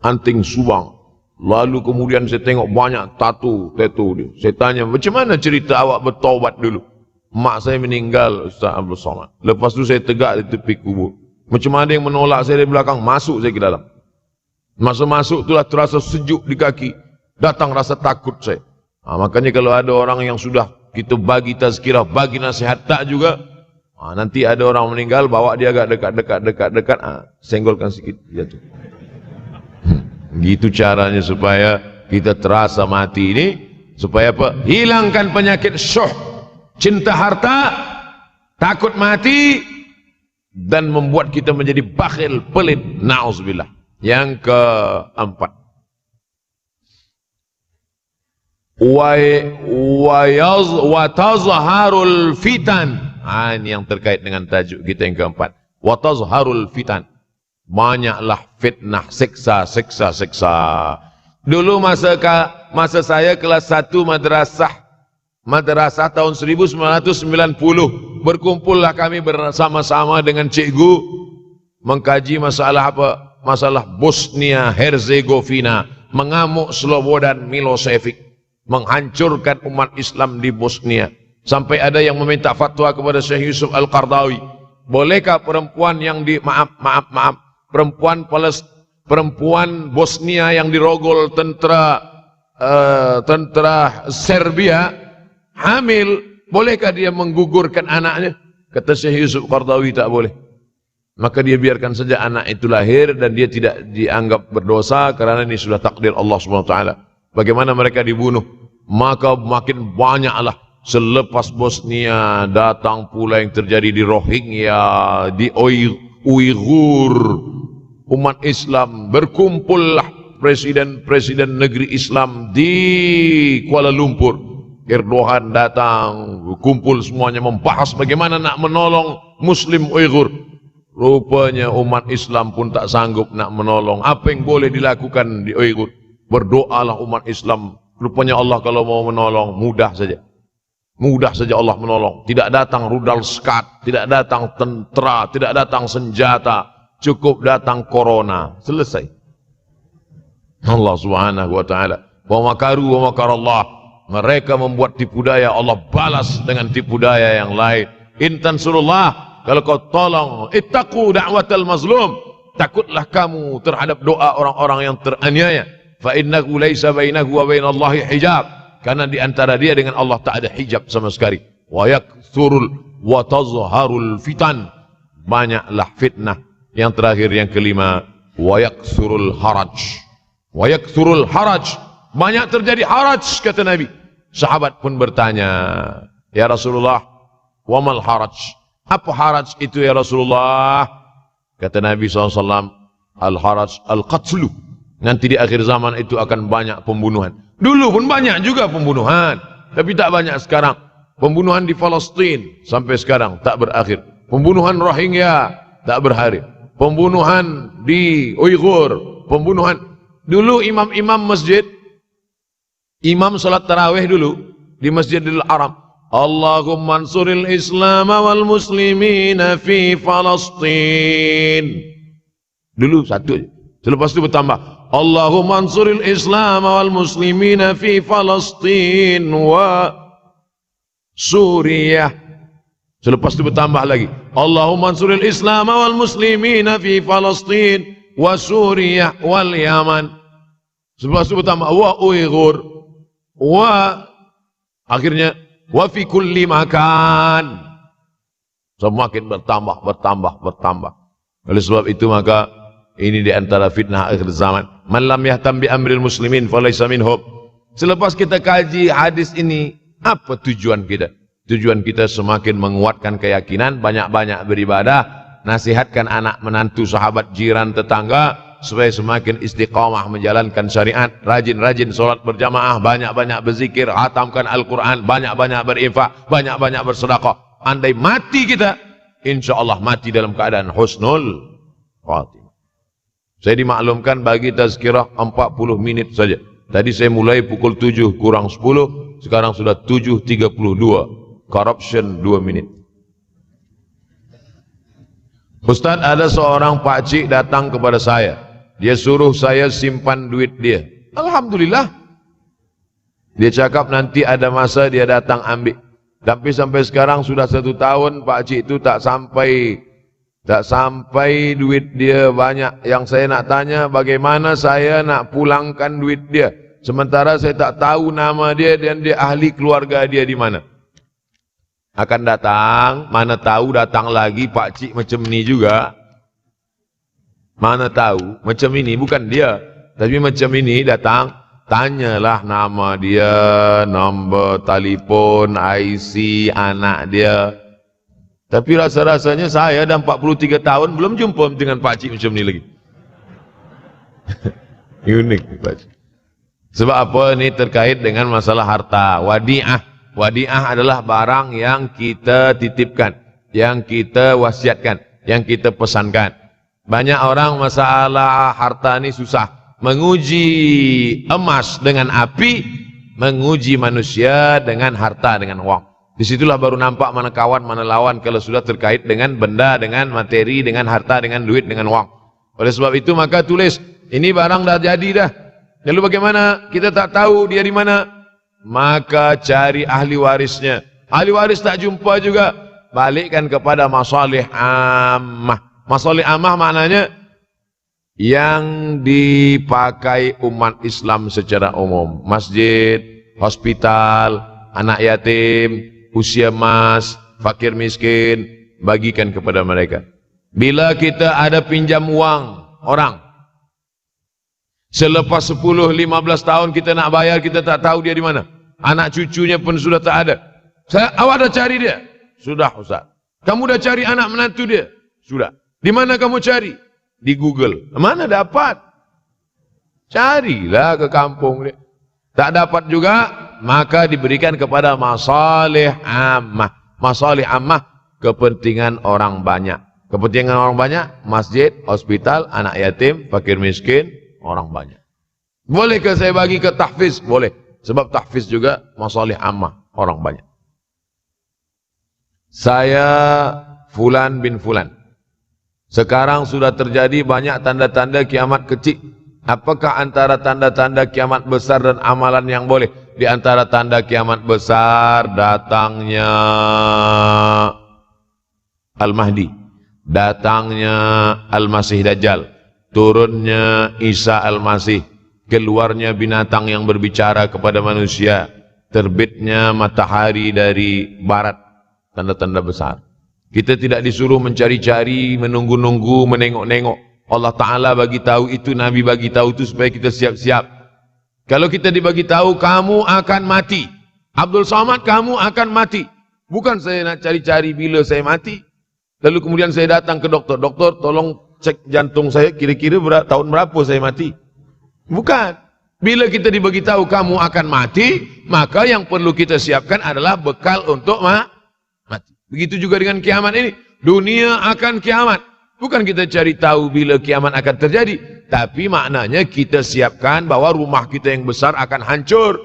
S1: anting subang. Lalu kemudian saya tengok banyak tato dia. Saya tanya, macam mana cerita awak bertaubat dulu? Mak saya meninggal, Ustaz Abdul Somad. Lepas tu saya tegak di tepi kubur. Macam ada yang menolak saya dari belakang, masuk saya ke dalam. Masa masuk itulah terasa sejuk di kaki. Datang rasa takut saya. Makanya kalau ada orang yang sudah kita bagi tazkirah, bagi nasihat tak juga, nanti ada orang meninggal, bawa dia agak dekat, senggolkan sedikit, jatuh. Gitu caranya supaya kita terasa mati ini, supaya apa? Hilangkan penyakit syuh, cinta harta, takut mati, dan membuat kita menjadi bakhil, pelit. Na'udzubillah. Yang keempat, wa tazharul fitan. Ini yang terkait dengan tajuk kita yang keempat. Wa tazharul fitan. Banyaklah fitnah, siksa. Dulu masa saya kelas 1 madrasah tahun 1990, berkumpullah kami bersama-sama dengan cikgu mengkaji masalah apa? Masalah Bosnia Herzegovina, mengamuk Slobodan Milosevic, menghancurkan umat Islam di Bosnia. Sampai ada yang meminta fatwa kepada Syekh Yusuf Al-Qardawi, bolehkah perempuan yang perempuan Bosnia yang dirogol tentara Serbia hamil, bolehkah dia menggugurkan anaknya? Kata Syekh Yusuf Qardawi, tak boleh. Maka dia biarkan saja anak itu lahir dan dia tidak dianggap berdosa karena ini sudah takdir Allah SWT. Bagaimana mereka dibunuh? Maka makin banyaklah selepas Bosnia datang pula yang terjadi di Rohingya, di Uighur. Umat Islam berkumpullah presiden-presiden negeri Islam di Kuala Lumpur. Erdogan datang, kumpul semuanya membahas bagaimana nak menolong Muslim Uighur. Rupanya umat Islam pun tak sanggup nak menolong. Apa yang boleh dilakukan di Uighur? Berdoalah umat Islam. Rupanya Allah kalau mau menolong, mudah saja. Mudah saja Allah menolong. Tidak datang rudal skat, tidak datang tentera, tidak datang senjata. Cukup datang corona. Selesai. Allah Subhanahu wa ta'ala. Wa makaru wa makarallah. Mereka membuat tipu daya, Allah balas dengan tipu daya yang lain. In tansurullah, kalau kau tolong, ittaqu da'watal mazlum, takutlah kamu terhadap doa orang-orang yang teraniaya. Fa innahu laisa bainahu wa bainallahi hijab, karena di antara dia dengan Allah tak ada hijab sama sekali. Wa yakthurul wa tazharul fitan, banyaklah fitnah. Yang terakhir, yang kelima, wa yakthurul haraj. Wa yakthurul haraj, banyak terjadi haraj, kata Nabi. Sahabat pun bertanya, ya Rasulullah, wa mal haraj? Apa haraj itu ya Rasulullah? Kata Nabi SAW, al-haraj al-qatlu. Nanti di akhir zaman itu akan banyak pembunuhan. Dulu pun banyak juga pembunuhan, tapi tak banyak sekarang. Pembunuhan di Palestina sampai sekarang tak berakhir. Pembunuhan Rohingya tak berakhir. Pembunuhan di Uighur, pembunuhan. Dulu imam-imam masjid, imam salat tarawih dulu di Masjidil Haram, Allahumma ansuril Islam wal muslimina fi Palestin. Dulu satu aja. Selepas itu bertambah, Allahumma ansuril Islam wal muslimina fi Palestin wa Suriah. Selepas itu bertambah lagi, Allahumma ansuril Islam wal muslimina fi Palestin wa Suriah wal Yaman. Selepas itu bertambah wa Uighur wa, akhirnya wa fi kulli makan. Semakin bertambah. Oleh sebab itu maka ini di antara fitnah akhir zaman. Man lam yahtam bi amril muslimin falaysa minhum. Selepas kita kaji hadis ini, apa tujuan kita? Tujuan kita semakin menguatkan keyakinan, banyak-banyak beribadah, nasihatkan anak menantu, sahabat, jiran, tetangga supaya semakin istiqamah menjalankan syariat, rajin-rajin solat berjamaah, banyak-banyak berzikir, hatamkan Al-Quran, banyak-banyak berinfak, banyak-banyak bersedekah. Andai mati kita, insya Allah mati dalam keadaan husnul khatimah. Saya dimaklumkan bagi tazkirah 40 menit saja. Tadi saya mulai pukul 7 kurang 10, sekarang sudah 7.32. Corruption 2 menit. Ustaz, ada seorang pakcik datang kepada saya. Dia suruh saya simpan duit dia. Alhamdulillah. Dia cakap nanti ada masa dia datang ambil. Tapi sampai sekarang sudah 1 tahun pakcik itu tak sampai Tak sampai duit dia banyak. Yang saya nak tanya, bagaimana saya nak pulangkan duit dia? Sementara saya tak tahu nama dia dan dia ahli keluarga dia di mana. Akan datang, mana tahu datang lagi Pak Cik macam ni juga. Mana tahu, macam ini bukan dia. Tapi macam ini datang, tanyalah nama dia, nombor telefon, IC anak dia. Tapi rasa-rasanya saya dah 43 tahun belum jumpa dengan Pak Cik macam ni lagi. Unik Pak Cik. Sebab apa? Ini terkait dengan masalah harta. Wadi'ah. Wadi'ah adalah barang yang kita titipkan, yang kita wasiatkan, yang kita pesankan. Banyak orang masalah harta ini susah. Menguji emas dengan api, menguji manusia dengan harta, dengan uang. Disitulah baru nampak mana kawan, mana lawan kalau sudah terkait dengan benda, dengan materi, dengan harta, dengan duit, dengan uang. Oleh sebab itu maka tulis, ini barang dah jadi dah. Lalu bagaimana? Kita tak tahu dia di mana. Maka cari ahli warisnya. Ahli waris tak jumpa juga, balikkan kepada masalih ammah. Masalih ammah maknanya yang dipakai umat Islam secara umum. Masjid, hospital, anak yatim, usia mas, fakir miskin, bagikan kepada mereka. Bila kita ada pinjam uang orang, selepas 10-15 tahun kita nak bayar, kita tak tahu dia di mana. Anak cucunya pun sudah tak ada. Awak dah cari dia? Sudah Ustaz. Kamu dah cari anak menantu dia? Sudah. Di mana kamu cari? Di Google. Mana dapat? Carilah ke kampung dia. Tak dapat juga, maka diberikan kepada masalih ammah. Masalih ammah, kepentingan orang banyak. Kepentingan orang banyak, masjid, hospital, anak yatim, fakir miskin, orang banyak. Boleh ke saya bagi ke tahfiz? Boleh. Sebab tahfiz juga masalih ammah, orang banyak. Saya Fulan bin Fulan. Sekarang sudah terjadi banyak tanda-tanda kiamat kecil. Apakah antara tanda-tanda kiamat besar dan amalan yang boleh? Di antara tanda kiamat besar, datangnya Al-Mahdi, datangnya Al-Masih Dajjal, turunnya Isa Al-Masih, keluarnya binatang yang berbicara kepada manusia, terbitnya matahari dari barat. Tanda-tanda besar. Kita tidak disuruh mencari-cari, menunggu-nunggu, menengok-nengok. Allah Ta'ala bagi tahu itu, Nabi bagi tahu itu supaya kita siap-siap. Kalau kita dibagi tahu, kamu akan mati. Abdul Somad, kamu akan mati. Bukan saya nak cari-cari bila saya mati. Lalu kemudian saya datang ke doktor. Doktor, tolong cek jantung saya, kira-kira tahun berapa saya mati. Bukan. Bila kita dibagi tahu kamu akan mati, maka yang perlu kita siapkan adalah bekal untuk mati. Begitu juga dengan kiamat ini. Dunia akan kiamat. Bukan kita cari tahu bila kiamat akan terjadi, tapi maknanya kita siapkan bahwa rumah kita yang besar akan hancur,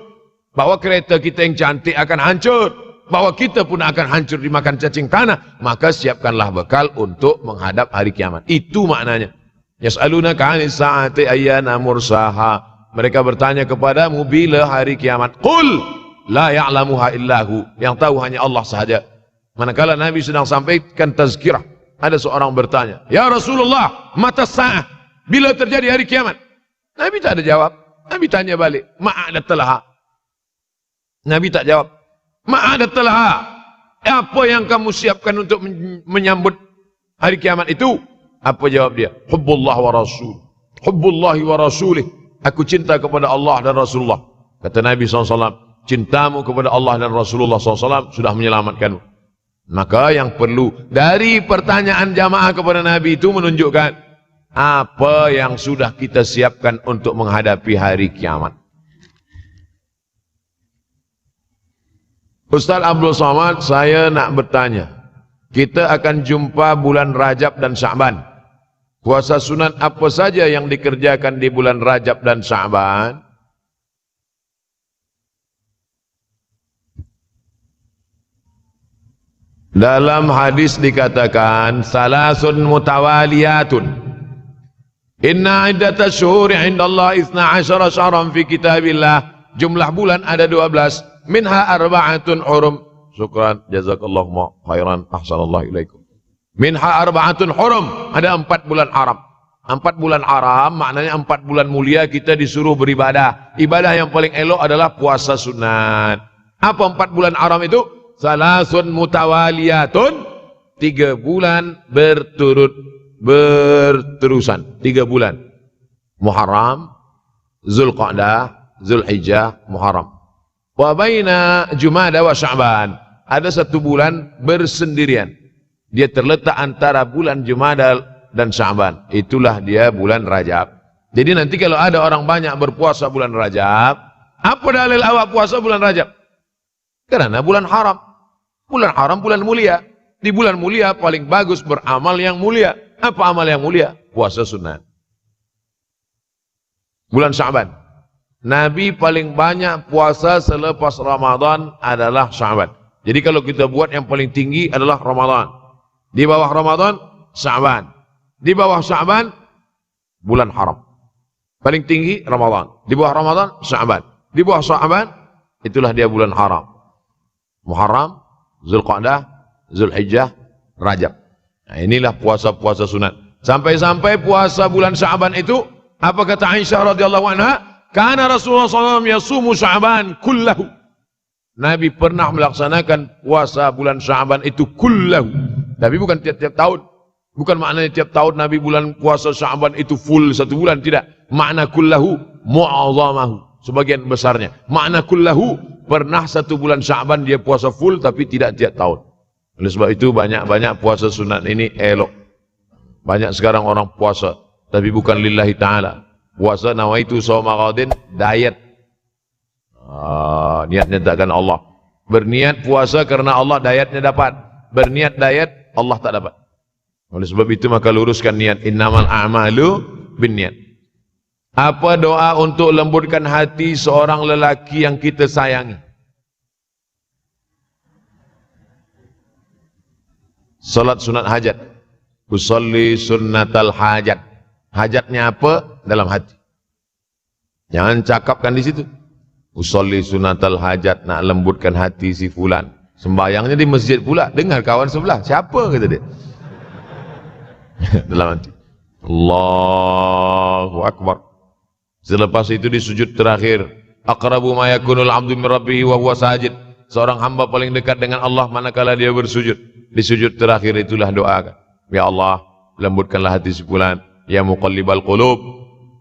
S1: bahwa kereta kita yang cantik akan hancur, bahwa kita pun akan hancur dimakan cacing tanah. Maka siapkanlah bekal untuk menghadap hari kiamat. Itu maknanya. Yas'alunaka 'anis sa'ati ayyana mursaha. Mereka bertanya kepadamu bila hari kiamat. Qul la ya'lamuha illahu. Yang tahu hanya Allah sahaja. Manakala Nabi sedang sampaikan tazkirah, ada seorang bertanya, "Ya Rasulullah, mata sa'ah? Bila terjadi hari kiamat?" Nabi tak ada jawab. Nabi tanya balik, "Ma'adatalaha?" Nabi tak jawab. "Ma'adatalaha?" Apa yang kamu siapkan untuk menyambut hari kiamat itu? Apa jawab dia? "Hubbullah wa rasul. Hubbullahi wa rasulih." Aku cinta kepada Allah dan Rasulullah. Kata Nabi SAW, cintamu kepada Allah dan Rasulullah SAW sudah menyelamatkanmu. Maka yang perlu dari pertanyaan jamaah kepada Nabi itu menunjukkan apa yang sudah kita siapkan untuk menghadapi hari kiamat. Ustaz Abdul Somad, saya nak bertanya. Kita akan jumpa bulan Rajab dan Sya'ban. Puasa sunat apa saja yang dikerjakan di bulan Rajab dan Sya'ban? Dalam hadis dikatakan salasun mutawaliyatun. Inna iddatash syuhuri 'indallahi 12 syahran fi kitabillah. Jumlah bulan ada 12, minha arba'atun hurum. Syukran, jazakallahu khairan, ahsanallahu ilaikum. Minha arba'atun hurum, ada 4 bulan haram. 4 bulan haram maknanya 4 bulan mulia kita disuruh beribadah. Ibadah yang paling elok adalah puasa sunat. Apa 4 bulan haram itu? Salasun mutawaliyatun, 3 bulan berterusan. 3 bulan. Muharram, Zulqa'dah, Zulhijjah, Muharram. Wa baina Jumada wa Sya'ban, ada 1 bulan bersendirian. Dia terletak antara bulan Jumada dan Sya'ban. Itulah dia bulan Rajab. Jadi nanti kalau ada orang banyak berpuasa bulan Rajab, apa dalil awak puasa bulan Rajab? Karena bulan haram. Bulan haram bulan mulia. Di bulan mulia paling bagus beramal yang mulia. Apa amal yang mulia? Puasa sunat. Bulan Sya'ban. Nabi paling banyak puasa selepas Ramadan adalah Sya'ban. Jadi kalau kita buat yang paling tinggi adalah Ramadan. Di bawah Ramadan, Sya'ban. Di bawah Sya'ban, bulan haram. Paling tinggi Ramadan. Di bawah Ramadan, Sya'ban. Di bawah Sya'ban, itulah dia bulan haram. Muharram, Zulqa'dah, Zulhijjah, Rajab. Nah, inilah puasa-puasa sunat. Sampai-sampai puasa bulan Sya'ban itu, apa kata Aisyah radhiyallahu anha? Karena Rasulullah SAW yasumu Sya'ban kullahu. Nabi pernah melaksanakan puasa bulan Sya'ban itu kullahu. Tapi bukan tiap-tiap tahun. Bukan maknanya tiap tahun Nabi bulan puasa Sya'ban itu full 1 bulan. Tidak. Makna kullahu mu'azamahu. Sebagian besarnya. Makna kullahu, pernah 1 bulan Sya'ban dia puasa full tapi tidak tiap tahun. Oleh sebab itu banyak-banyak puasa sunat ini elok. Banyak sekarang orang puasa. Tapi bukan lillahi ta'ala. Puasa nawaitu sawma ghadin, diet. Niatnya takkan Allah. Berniat puasa karena Allah, dietnya dapat. Berniat diet, Allah tak dapat. Oleh sebab itu maka luruskan niat. Innamal a'malu binniat. Apa doa untuk lembutkan hati seorang lelaki yang kita sayangi? Salat sunat hajat. Usolli sunnatal hajat. Hajatnya apa? Dalam hati. Jangan cakapkan di situ. Usolli sunnatal hajat, nak lembutkan hati si fulan. Sembayangnya di masjid pula. Dengar kawan sebelah. Siapa kata dia? Dalam hati. Allahu Akbar. Selepas itu di sujud terakhir, aqrabu ma yakunul 'abdu min rabbih wa huwa sajid. Seorang hamba paling dekat dengan Allah manakala dia bersujud. Di sujud terakhir itulah doa. Ya Allah, lembutkanlah hati si fulan. Ya muqallibal qulub.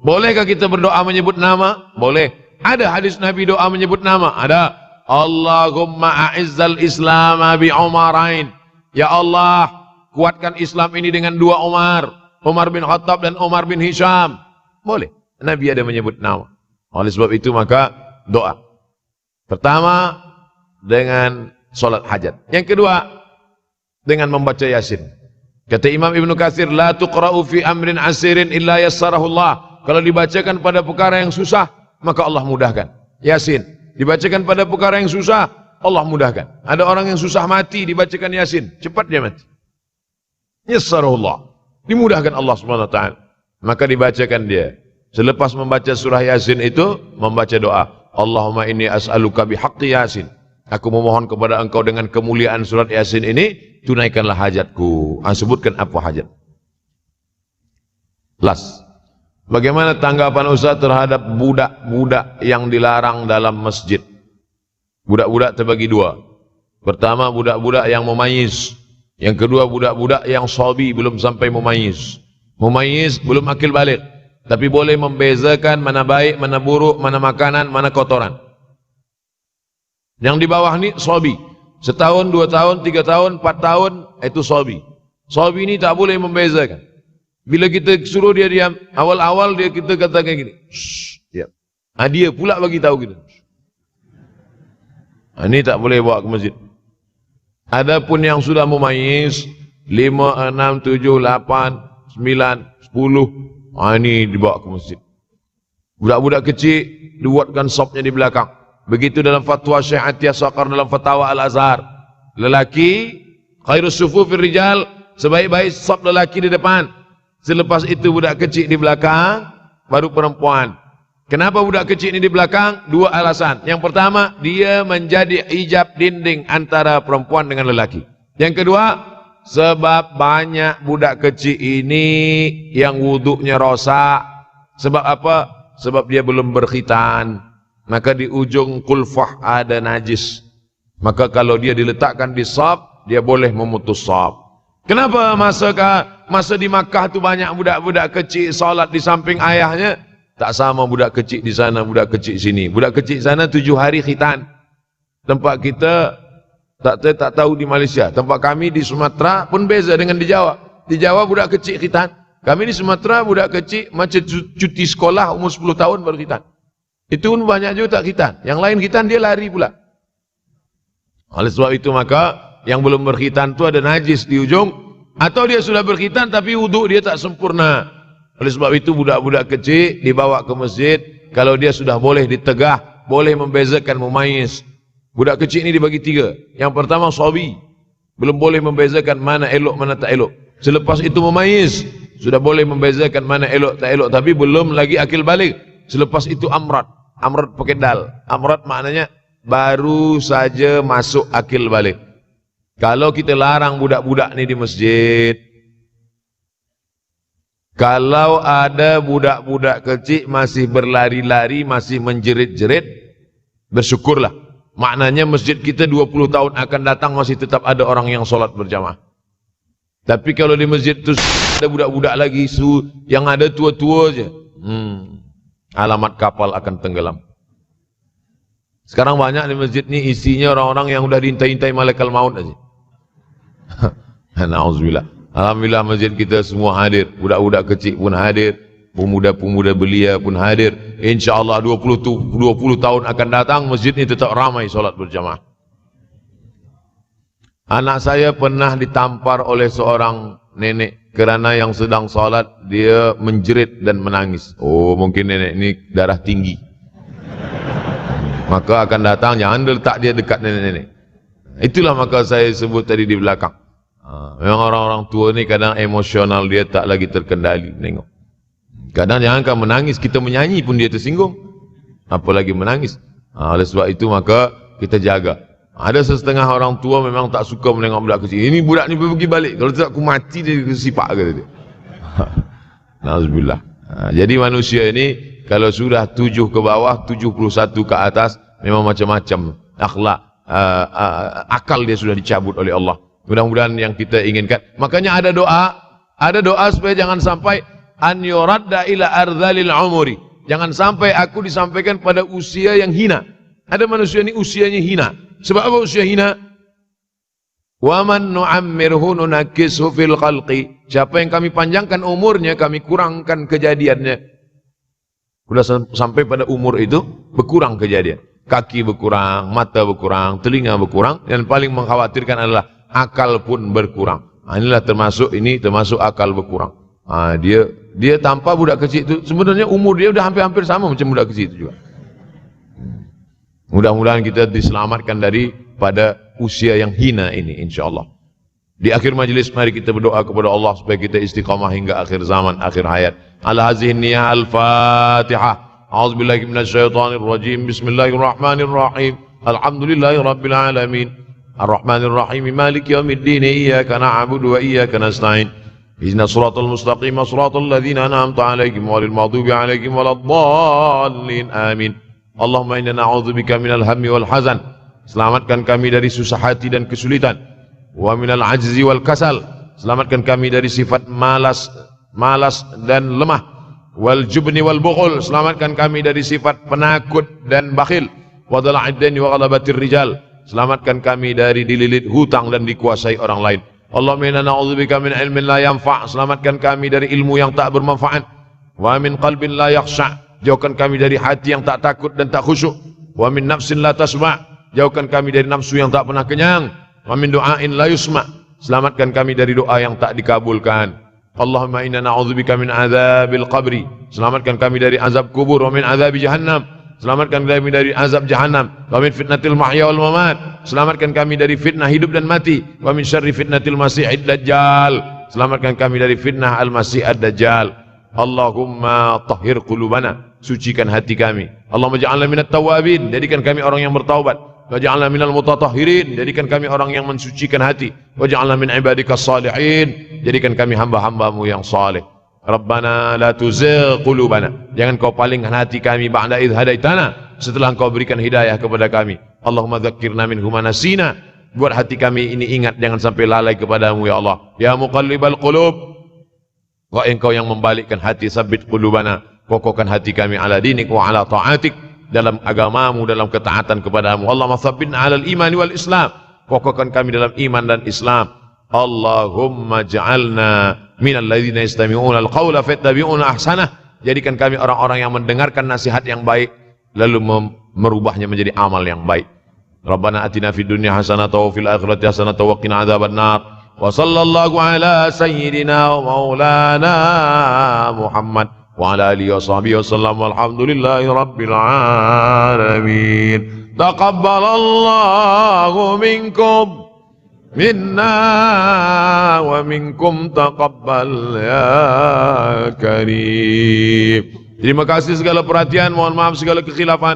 S1: Bolehkah kita berdoa menyebut nama? Boleh. Ada hadis Nabi doa menyebut nama? Ada. Allahumma a'izzal Islam bi Umarain. Ya Allah, kuatkan Islam ini dengan 2 Umar. Umar bin Khattab dan Umar bin Hisham. Boleh. Nabi ada menyebut nama. Oleh sebab itu maka doa. Pertama dengan solat hajat. Yang kedua dengan membaca Yasin. Kata Imam Ibn Katsir, la tuqra'u fi amrin asirin illa yassarahullah. Kalau dibacakan pada perkara yang susah, maka Allah mudahkan. Yasin. Dibacakan pada perkara yang susah, Allah mudahkan. Ada orang yang susah mati, dibacakan Yasin, cepat dia mati. Yassarahullah. Dimudahkan Allah SWT. Maka dibacakan dia. Selepas membaca surah Yasin itu, membaca doa. Allahumma inni as'aluka bihaqqi Yasin. Aku memohon kepada engkau dengan kemuliaan surat Yasin ini, tunaikanlah hajatku. Sebutkan apa hajat. Last. Bagaimana tanggapan Ustaz terhadap budak-budak yang dilarang dalam masjid? Budak-budak terbagi 2. Pertama, budak-budak yang mumayyiz. Yang kedua, budak-budak yang sabi, belum sampai mumayyiz. Mumayyiz belum akil balik, tapi boleh membezakan mana baik, mana buruk, mana makanan, mana kotoran. Yang di bawah ini sabi. Setahun, 2 tahun, 3 tahun, 4 tahun, itu sabi. Sabi ini tak boleh membezakan. Bila kita suruh dia diam, awal-awal kita katakan gini, diam. Dia pula bagi tahu kita. Ini tak boleh bawa ke masjid. Adapun yang sudah mumayyiz 5, 6, 7, 8, 9, 10, ini dibawa ke masjid. Budak-budak kecil dibuatkan sopnya di belakang. Begitu dalam fatwa Syekh Atiyah Saqar dalam fatwa Al-Azhar. Lelaki khairus sufufir rijal, sebaik-baik sop lelaki di depan. Selepas itu budak kecil di belakang, baru perempuan. Kenapa budak kecil ini di belakang? 2 alasan. Yang pertama, dia menjadi hijab dinding antara perempuan dengan lelaki. Yang kedua, Sebab banyak budak kecil ini yang wuduknya rosak. Sebab apa? Sebab dia belum berkhitan. Maka di ujung kulfah ada najis. Maka kalau dia diletakkan di shaf, dia boleh memutus shaf. Kenapa masa di Makkah tu banyak budak-budak kecil salat di samping ayahnya? Tak sama budak kecil di sana, budak kecil sini. Budak kecil sana 7 hari khitan. Tempat kita tak tahu di Malaysia. Tempat kami di Sumatera pun beza dengan di Jawa. Di Jawa budak kecil khitan. Kami di Sumatera budak kecil macam cuti sekolah umur 10 tahun baru khitan. Itu pun banyak juga tak khitan. Yang lain khitan dia lari pula. Oleh sebab itu maka yang belum berkhitan tu ada najis di ujung, atau dia sudah berkhitan tapi wuduk dia tak sempurna. Oleh sebab itu budak-budak kecil dibawa ke masjid. Kalau dia sudah boleh ditegah, boleh membezakan, memayis. Budak kecil ini dibagi 3. Yang pertama sabi, belum boleh membezakan mana elok mana tak elok. Selepas itu memayis, sudah boleh membezakan mana elok tak elok, tapi belum lagi akil balik. Selepas itu amrat. Amrat pakai dal. Amrat maknanya baru saja masuk akil balik. Kalau kita larang budak-budak ni di masjid, kalau ada budak-budak kecil masih berlari-lari, masih menjerit-jerit, bersyukurlah. Maknanya masjid kita 20 tahun akan datang masih tetap ada orang yang solat berjamaah. Tapi kalau di masjid tu ada budak-budak lagi, yang ada tua-tua je, alamat kapal akan tenggelam. Sekarang banyak di masjid ni isinya orang-orang yang sudah diintai-intai malaikat maut aja. Na'udzubillah. Alhamdulillah masjid kita semua hadir. Budak-budak kecil pun hadir. Pemuda-pemuda belia pun hadir. InsyaAllah 20 tahun akan datang masjid ni tetap ramai solat berjamaah. Anak saya pernah ditampar oleh seorang nenek kerana yang sedang solat dia menjerit dan menangis. Oh, mungkin nenek ini darah tinggi. Maka akan datang, jangan letak dia dekat nenek-nenek. Itulah maka saya sebut tadi di belakang. Memang orang-orang tua ni kadang emosional dia tak lagi terkendali. Tengok. Kadang jangankan menangis, kita menyanyi pun dia tersinggung. Apalagi menangis. Oleh sebab itu maka kita jaga. Ada setengah orang tua memang tak suka menengok budak kecil. Ini budak ni pergi balik. Kalau tidak aku mati dia sipak kata dia. Na'udzubillah. Jadi manusia ini kalau sudah 7 ke bawah, 71 ke atas, memang macam-macam akhlak, akal dia sudah dicabut oleh Allah. Mudah-mudahan yang kita inginkan. Makanya ada doa supaya jangan sampai an yuradda ila ardhalil umuri. Jangan sampai aku disampaikan pada usia yang hina. Ada manusia ini usianya hina. Sebab apa usia hina? Wa man nu'ammirhu nunakkishu fil khalqi. Siapa yang kami panjangkan umurnya, kami kurangkan kejadiannya. Sudah sampai pada umur itu berkurang kejadian. Kaki berkurang, mata berkurang, telinga berkurang, dan paling mengkhawatirkan adalah akal pun berkurang. Inilah termasuk akal berkurang. Dia tanpa budak kecil itu sebenarnya umur dia sudah hampir-hampir sama macam budak kecil itu juga. Mudah-mudahan kita diselamatkan daripada usia yang hina ini insyaallah. Di akhir majlis mari kita berdoa kepada Allah supaya kita istiqamah hingga akhir zaman, akhir hayat. Ala hazihi niyah al-Fatihah. A'udzubillahi minasyaitonir rajim. Bismillahirrahmanirrahim. Alhamdulillahirabbil alamin. Arrahmanir rahim. Maliki yaumiddin. Iyyaka na'budu wa iyyaka nasta'in. Ihdinas siratal mustaqim, siratal ladzina an'amta 'alaihim ghairil maghdubi 'alaihim waladdallin. Amin. Allahumma inna na'udzubika minal hammi wal hazan. Selamatkan kami dari susah hati dan kesulitan. Wa minal ajzi wal kasal. Selamatkan kami dari sifat malas dan lemah. Wal jubni wal bukhul. Selamatkan kami dari sifat penakut dan bakhil. Wa dhala'id daini wa ghalabatir rijal. Selamatkan kami dari dililit hutang dan dikuasai orang lain. Allahumma inna na'udzubika min ilmin la yanfa'. Selamatkan kami dari ilmu yang tak bermanfaat. Wa min qalbin la yakhsha'. Jauhkan kami dari hati yang tak takut dan tak khusyuk. Wa min nafsin la tasma'. Jauhkan kami dari nafsu yang tak pernah kenyang. Wa min du'ain la yusma'. Selamatkan kami dari doa yang tak dikabulkan. Allahumma inna na'udzubika min azabil qabri. Selamatkan kami dari azab kubur. Wa min azabi jahannam. Selamatkan kami dari azab jahannam. Wa min fitnatil mahya wal mamat. Selamatkan kami dari fitnah hidup dan mati. Wa min syarri fitnatil masiihid dajjal. Selamatkan kami dari fitnah al-masih ad-dajjal. Allahumma tahhir qulubana. Sucikan hati kami. Allahumma ja'alna minat tawabin. Jadikan kami orang yang bertaubat. waj'alna minal mutatahhirin, jadikan kami orang yang mensucikan hati. Waj'alna min ibadikas salihin, jadikan kami hamba-hambamu yang saleh. Rabbana la tuzigh qulubana, jangan kau palingkan hati kami ba'da idh hadaitana, setelah engkau berikan hidayah kepada kami. Allahumma dzakkirna minhu ma nasina, buat hati kami ini ingat, jangan sampai lalai kepadamu ya Allah. Ya muqallibal qulub, wahai engkau yang membalikkan hati, sabbit qulubana, kokohkan hati kami ala dinik wa ala ta'atik, dalam agamamu, dalam ketaatan kepadamu. Allahumma tsabbitna ala al-iman wal islam, kokohkan kami dalam iman dan Islam. Allahumma ja'alna minal ladzina yastami'una al-qawla fayattabi'una ahsanah, jadikan kami orang-orang yang mendengarkan nasihat yang baik lalu merubahnya menjadi amal yang baik. Rabbana atina fid dunya hasanatan wa fil akhirati hasanatan wa qina adzabannar. Wa sallallahu ala sayyidina wa maulana Muhammad wa ala alihi wa sahbihi wasallam, walhamdulillahi rabbil alamin. Taqabbalallahu minkum minna wa minkum taqabbal ya karim. Terima kasih segala perhatian, mohon maaf segala kekhilafan.